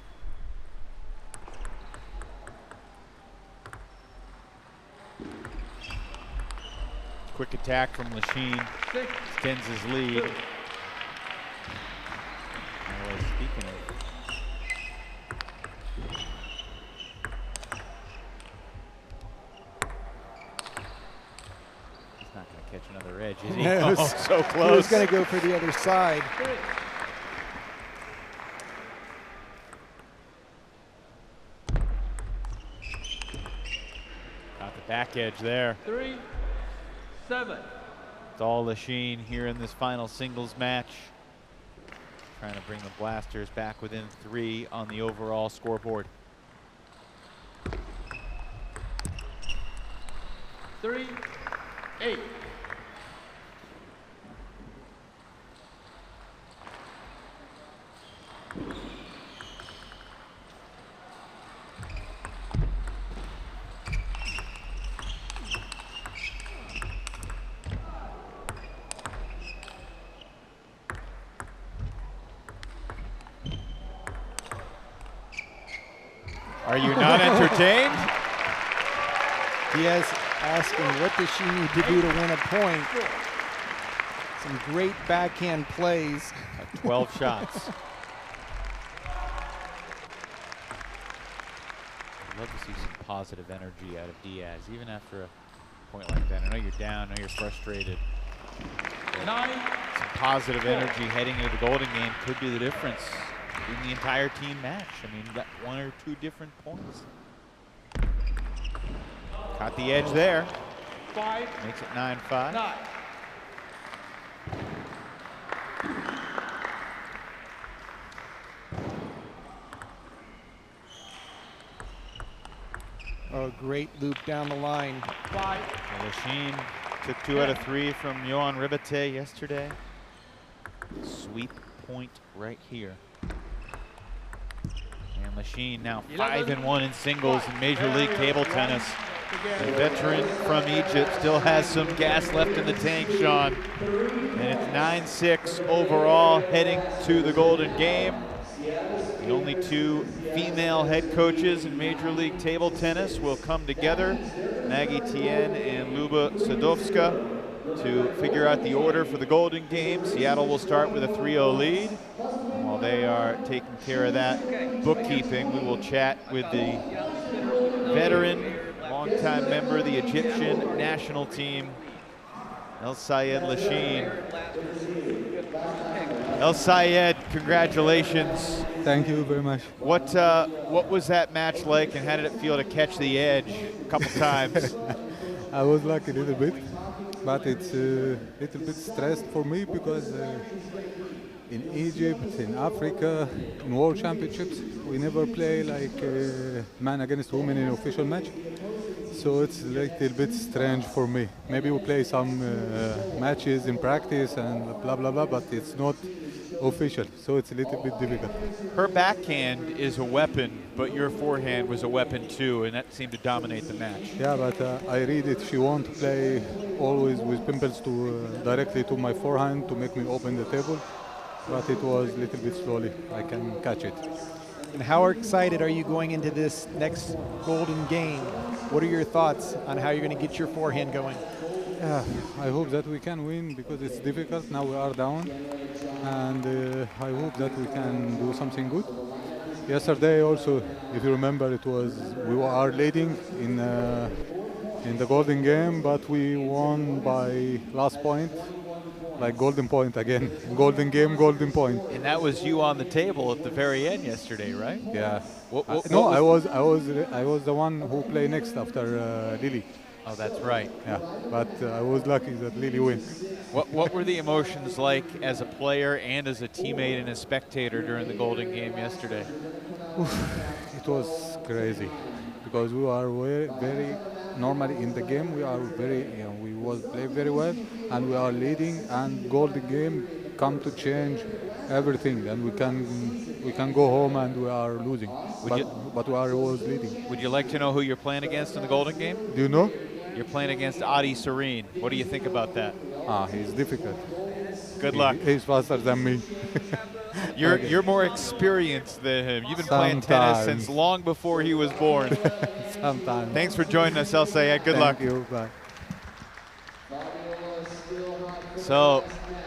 Quick attack from Lashine extends his lead. Speaking of, another edge, is he? Yes. Oh, so He close. was going to go for the other side. Got the back edge there. 3-7. It's all Lashine here in this final singles match. Trying to bring the Blasters back within 3 on the overall scoreboard. 3-8. Are you not entertained? Diaz asking what does she need to do to win a point. Some great backhand plays. 12 shots. I'd love to see some positive energy out of Diaz, even after a point like that. I know you're down, I know you're frustrated. But some positive energy heading into the Golden Game could be the difference in the entire team match. I mean, you got 1 or 2 different points. Caught the edge there. 5, Makes it 9-5. 9. Oh, great loop down the line. 5. Lashine took 2 out of 3 from Johan Ribate yesterday. Sweep point right here. And Lashine now 5-1 in singles in Major League Table Tennis. The veteran from Egypt still has some gas left in the tank, Sean. And it's 9-6 overall heading to the Golden Game. The only 2 female head coaches in Major League Table Tennis will come together, Maggie Tien and Luba Sadovska, to figure out the order for the Golden Game. Seattle will start with a 3-0 lead. And while they are taking care of that bookkeeping, we will chat with the veteran, longtime member of the Egyptian national team, El Sayed Lashine. El Sayed, congratulations. Thank you very much. What was that match like, and how did it feel to catch the edge a couple times? I was lucky a little bit, but it's a little bit stressed for me because in Egypt, in Africa, in World Championships, we never play like man against woman in official match. So it's a little bit strange for me. Maybe we play some matches in practice and blah, blah, blah, but it's not official, so it's a little bit difficult. Her backhand is a weapon, but your forehand was a weapon too, and that seemed to dominate the match. Yeah, but I read it. She wants to play always with pimples to directly to my forehand to make me open the table, but it was a little bit slowly. I can catch it. And how excited are you going into this next Golden Game? What are your thoughts on how you're going to get your forehand going? I hope that we can win because it's difficult. Now we are down, and I hope that we can do something good. Yesterday also, if you remember, it was we are leading in the Golden Game, but we won by last point, like golden point again. Golden Game, golden point. And that was you on the table at the very end yesterday, right? Yeah. No, I was the one who played next after Lily. Oh, that's right. Yeah, but I was lucky that Lily win. What were the emotions like as a player and as a teammate and a spectator during the Golden Game yesterday? It was crazy because we are very normally in the game. We are we was play very well, and we are leading. And Golden Game come to change everything, and we can go home and we are losing. But we are always leading. Would you like to know who you're playing against in the Golden Game? Do you know? You're playing against Serene. What do you think about that? He's difficult. Good luck. He's faster than me. You're more experienced than him. You've been playing tennis since long before he was born. Sometimes. Thanks for joining us, El Sayed. Good luck. Thank you. Bye. So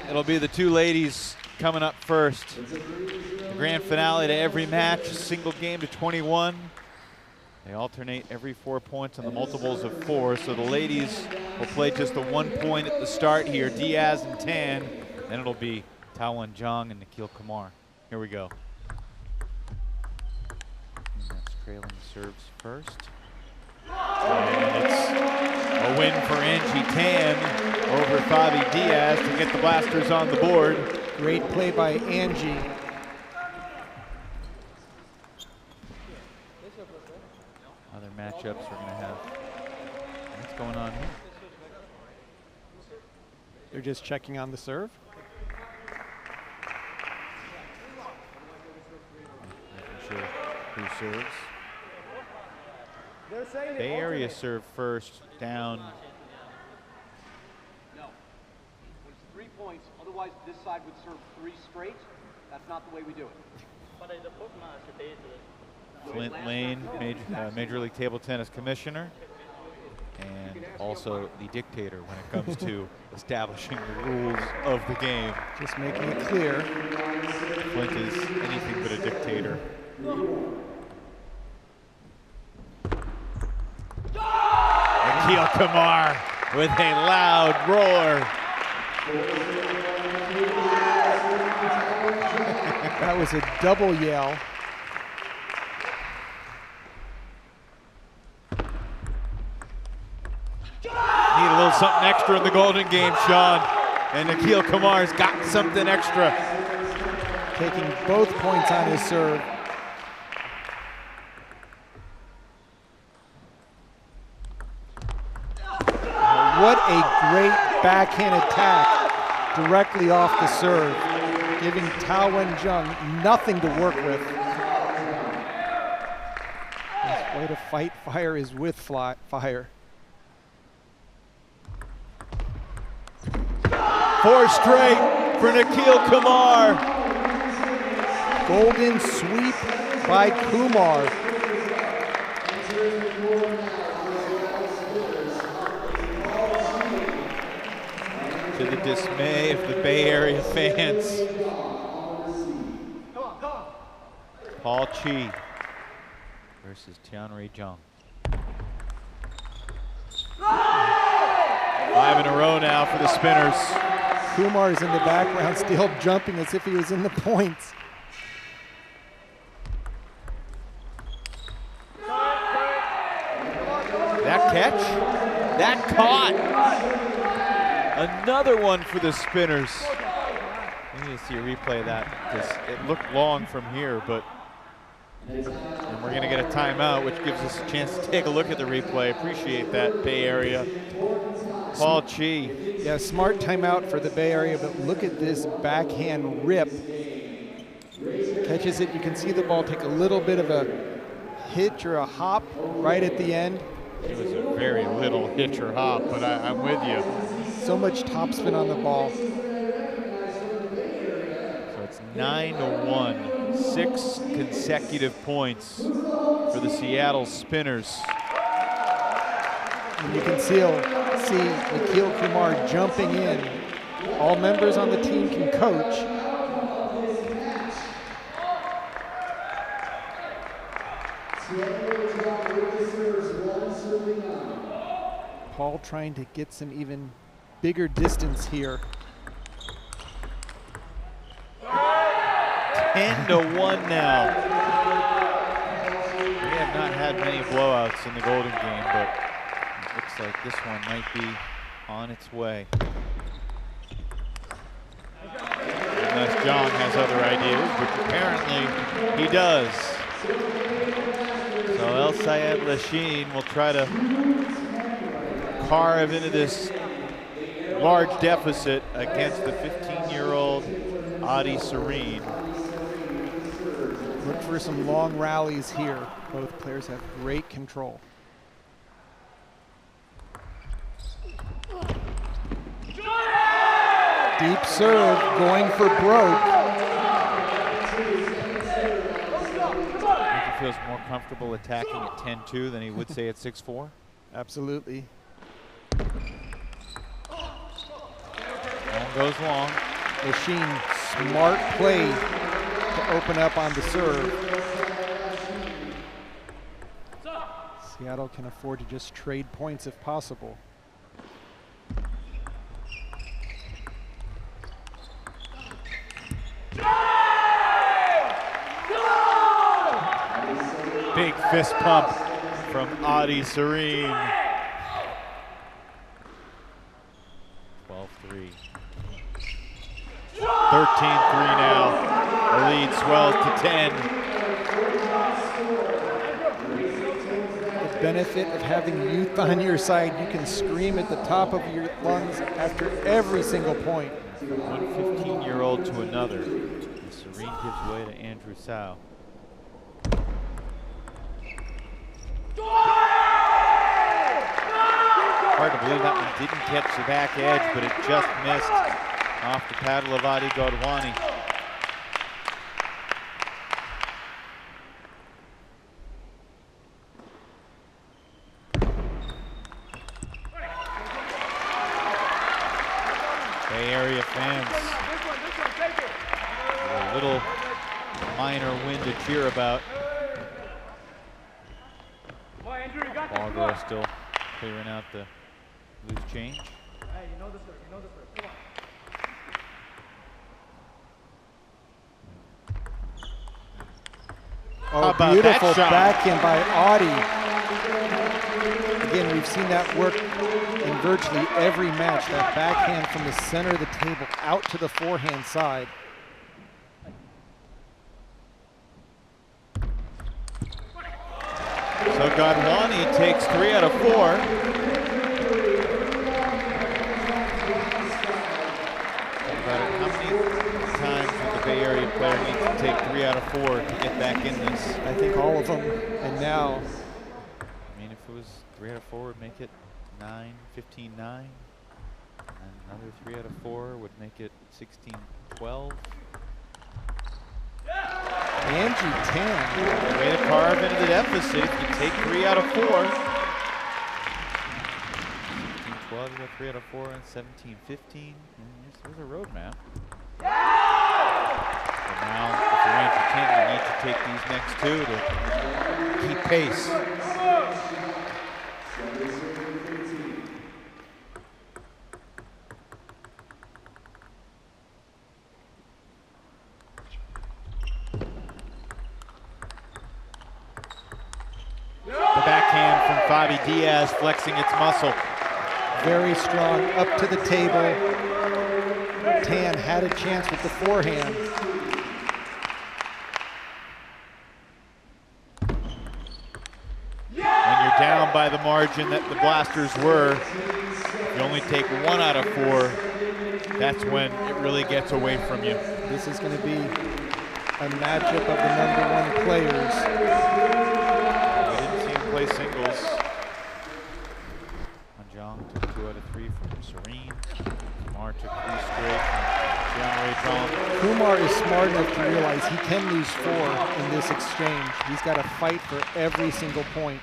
it'll be the 2 ladies coming up first. The grand finale to every match, single game to 21. They alternate every 4 points on the multiples of 4. So the ladies will play just the 1 point at the start here. Diaz and Tan. Then it'll be Zhang and Nikhil Kumar. Here we go. And that's trailing serves first. And it's a win for Angie Tan over Fabi Diaz to get the Blasters on the board. Great play by Angie. Other matchups we're going to have. What's going on here? They're just checking on the serve. Making sure who serves. Bay Area serve first, down. No. It's 3 points. Otherwise, this side would serve 3 straight. That's not the way we do it. Flint Lane, Major League Table Tennis Commissioner, and also the dictator when it comes to establishing the rules of the game. Just making it clear. Flint is anything but a dictator. Nikhil Kumar with a loud roar. That was a double yell. Need a little something extra in the Golden Game, Sean. And Nikhil Kumar's got something extra. Taking both points on his serve. What a great backhand attack directly off the serve, giving Zhang nothing to work with. His way to fight fire is with fire. 4 straight for Nikhil Kumar. Golden sweep by Kumar. To the dismay of the Bay Area fans. Paul Chi versus Tianri Zhang. 5 in a row now for the spinners. Kumar's in the background still jumping as if he was in the points. That catch, that caught. Another one for the spinners. We need to see a replay of that because it looked long from here, but and we're going to get a timeout, which gives us a chance to take a look at the replay. Appreciate that, Bay Area. Paul Chi. Yeah, smart timeout for the Bay Area, but look at this backhand rip. Catches it, you can see the ball take a little bit of a hitch or a hop right at the end. It was a very little hitch or hop, but I'm with you. So much topspin on the ball. So it's 9-1. 6 consecutive points for the Seattle Spinners. And you can see Nikhil Kumar jumping in. All members on the team can coach. Paul trying to get some even bigger distance here. 10-1 now. We have not had many blowouts in the Golden Game, but it looks like this one might be on its way. Unless Zhang has other ideas, which apparently he does. So El Sayed Lashine will try to carve into this large deficit against the 15-year-old Adi Serene. Look for some long rallies here. Both players have great control. Deep serve, going for broke. I think he feels more comfortable attacking at 10-2 than he would say at 6-4. Absolutely. One goes long. Lashine, smart play to open up on the serve. Seattle can afford to just trade points if possible. fist pump from Adi Serene. 12-3. 13-3 now. The lead swells to 10. The benefit of having youth on your side, you can scream at the top of your lungs after every single point. One 15-year-old to another. And Serene gives way to Andrew Zhao. Hard to believe that one didn't catch the back edge, but it just missed off the paddle of Adi Godwani. Bay Area fans with a little minor win to cheer about. Ball girl still clearing out the loose change. Hey, you know this one, come on. Oh, beautiful backhand by Adi. Again, we've seen that work in virtually every match. That backhand from the center of the table out to the forehand side. So Godwani takes 3 out of 4. How many times would the Bay Area player need to take 3 out of 4 to get back in this? I think all of them. And now, I mean, if it was 3 out of 4 would make it 9, 15, 9. And another 3 out of 4 would make it 16, 12. Angie Tan. Way to carve into the deficit if you take 3 out of 4. 16, 12, you got 3 out of 4, and 17, 15. And there's a roadmap. So now, if you're Ranger Kent, you need to take these next 2 to keep pace. The backhand from Fabi Diaz flexing its muscle. Very strong, up to the table. Tan had a chance with the forehand. When you're down by the margin that the Blasters were, if you only take 1 out of 4, that's when it really gets away from you. This is going to be a matchup of the #1 players. We didn't see him play singles. Zhang took 2 out of 3 from Serene. Kumar took 3 straight from Zhang. Kumar is smart enough to realize he can lose 4 in this exchange. He's got to fight for every single point.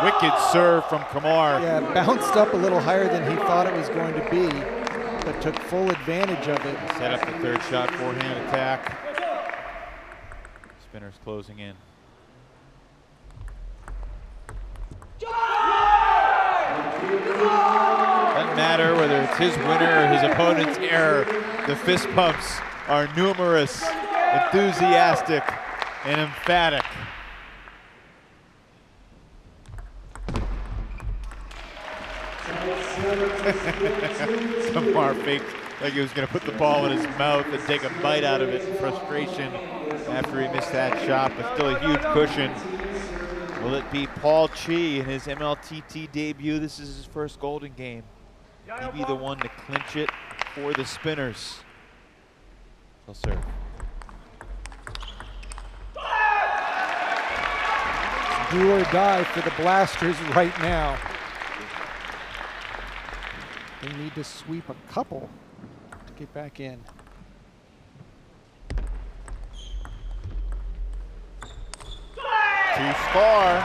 Wicked serve from Kumar. Yeah, bounced up a little higher than he thought it was going to be, but took full advantage of it. Set up the 3rd shot, forehand attack. Spinners closing in. Doesn't matter whether it's his winner or his opponent's error. The fist pumps are numerous, enthusiastic, and emphatic. Kumar faked like he was going to put the ball in his mouth and take a bite out of it in frustration after he missed that shot, but still a huge cushion. Will it be Paul Chi in his MLTT debut? This is his first Golden Game. He be the one to clinch it for the Spinners. He'll serve. It's do or die for the Blasters right now. They need to sweep a couple to get back in. Too far.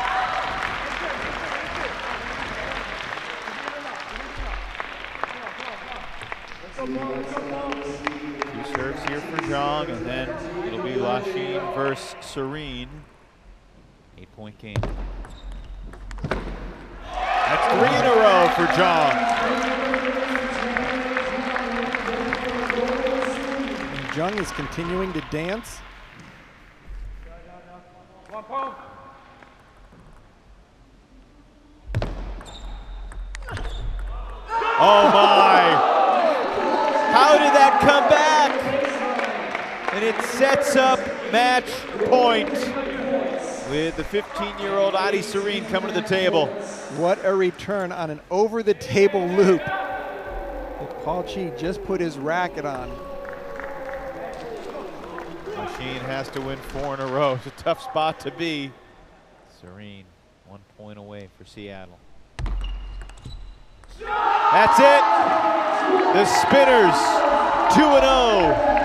Two serves here for Zhang, and then it'll be Lashine versus Serene. 8-point game. That's 3 in a row for Zhang. Jung is continuing to dance. Oh my! How did that come back? And it sets up match point with the 15-year-old Adi Serene coming to the table. What a return on an over-the-table loop. Paul Chi just put his racket on. Lashine has to win 4 in a row. It's a tough spot to be. Serene, 1 point away for Seattle. That's it. The Spinners, 2-0.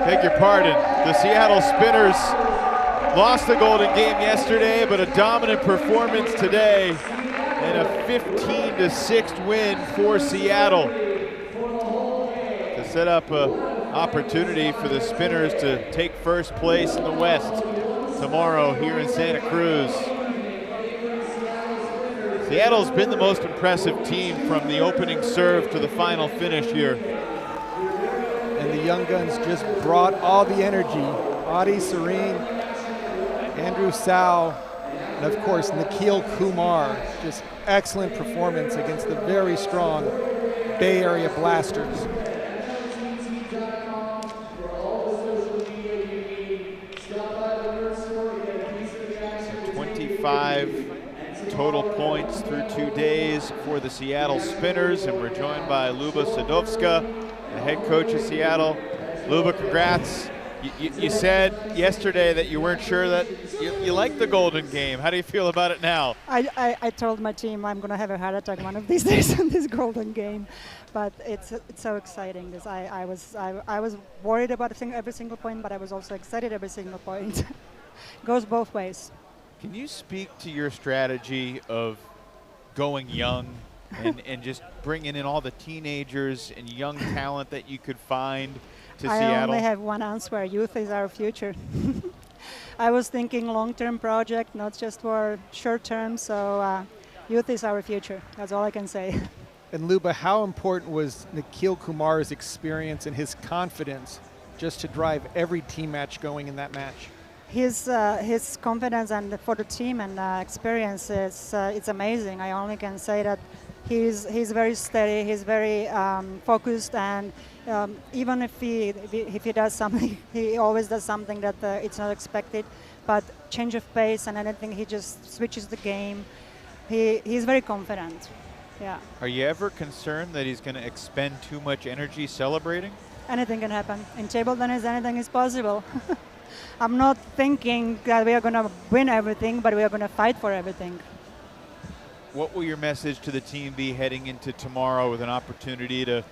Beg your pardon. The Seattle Spinners lost the Golden Game yesterday, but a dominant performance today and a 15-6 win for Seattle to set up an opportunity for the Spinners to take first place in the West tomorrow here in Santa Cruz. Seattle's been the most impressive team from the opening serve to the final finish here. And the young guns just brought all the energy. Adi Serene, Andrew Zhao, and of course Nikhil Kumar. Just excellent performance against the very strong Bay Area Blasters. 25 total points through 2 days for the Seattle Spinners, and we're joined by Luba Sadovska, the head coach of Seattle. Luba, congrats. You said yesterday that you weren't sure that you liked the Golden Game. How do you feel about it now? I told my team I'm going to have a heart attack one of these days in this Golden Game, but it's so exciting. This I was worried about every single point, but I was also excited every single point. Goes both ways. Can you speak to your strategy of going young and just bringing in all the teenagers and young talent that you could find to Seattle? I only have one answer. Youth is our future. I was thinking long-term project, not just for short-term, so youth is our future. That's all I can say. And Luba, how important was Nikhil Kumar's experience and his confidence just to drive every team match going in that match? His confidence and for the team and experience is it's amazing. I only can say that he's very steady, he's very focused, and even if he does something, he always does something that it's not expected. But change of pace and anything, he just switches the game. He's very confident. Yeah. Are you ever concerned that he's going to expend too much energy celebrating? Anything can happen. In table tennis, anything is possible. I'm not thinking that we are going to win everything, but we are going to fight for everything. What will your message to the team be heading into tomorrow with an opportunity to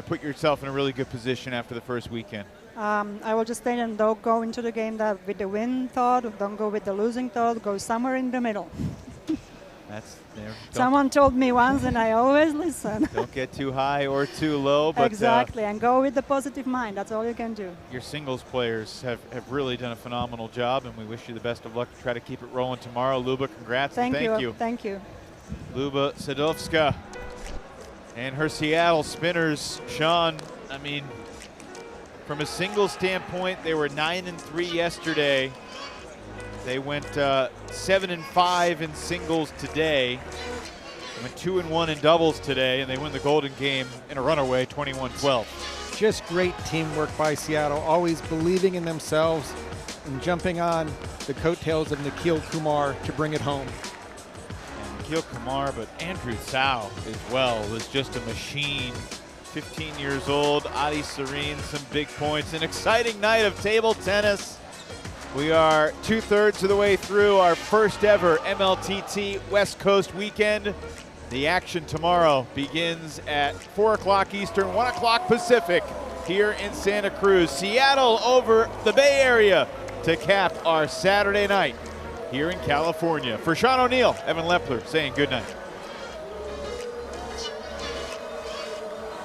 put yourself in a really good position after the first weekend? I will just say, and don't go into the game with the win thought, don't go with the losing thought, go somewhere in the middle. That's there. Someone told me once, and I always listen. Don't get too high or too low. But exactly, and go with the positive mind. That's all you can do. Your singles players have really done a phenomenal job, and we wish you the best of luck to try to keep it rolling tomorrow. Luba, congrats. Thank and thank you. Thank you. Luba Sadovska and her Seattle Spinners. Sean, I mean, from a singles standpoint, they were 9-3 yesterday. They went 7-5 in singles today. They went 2-1 in doubles today, and they win the Golden Game in a runaway, 21-12. Just great teamwork by Seattle, always believing in themselves and jumping on the coattails of Nikhil Kumar to bring it home. And Nikhil Kumar, but Andrew Zhao as well was just a machine. 15 years old, Adi Serene, some big points. An exciting night of table tennis. We are 2/3 of the way through our first ever MLTT West Coast weekend. The action tomorrow begins at 4 o'clock Eastern, 1 o'clock Pacific here in Santa Cruz. Seattle over the Bay Area to cap our Saturday night here in California. For Sean O'Neill, Evan Lepler saying good night.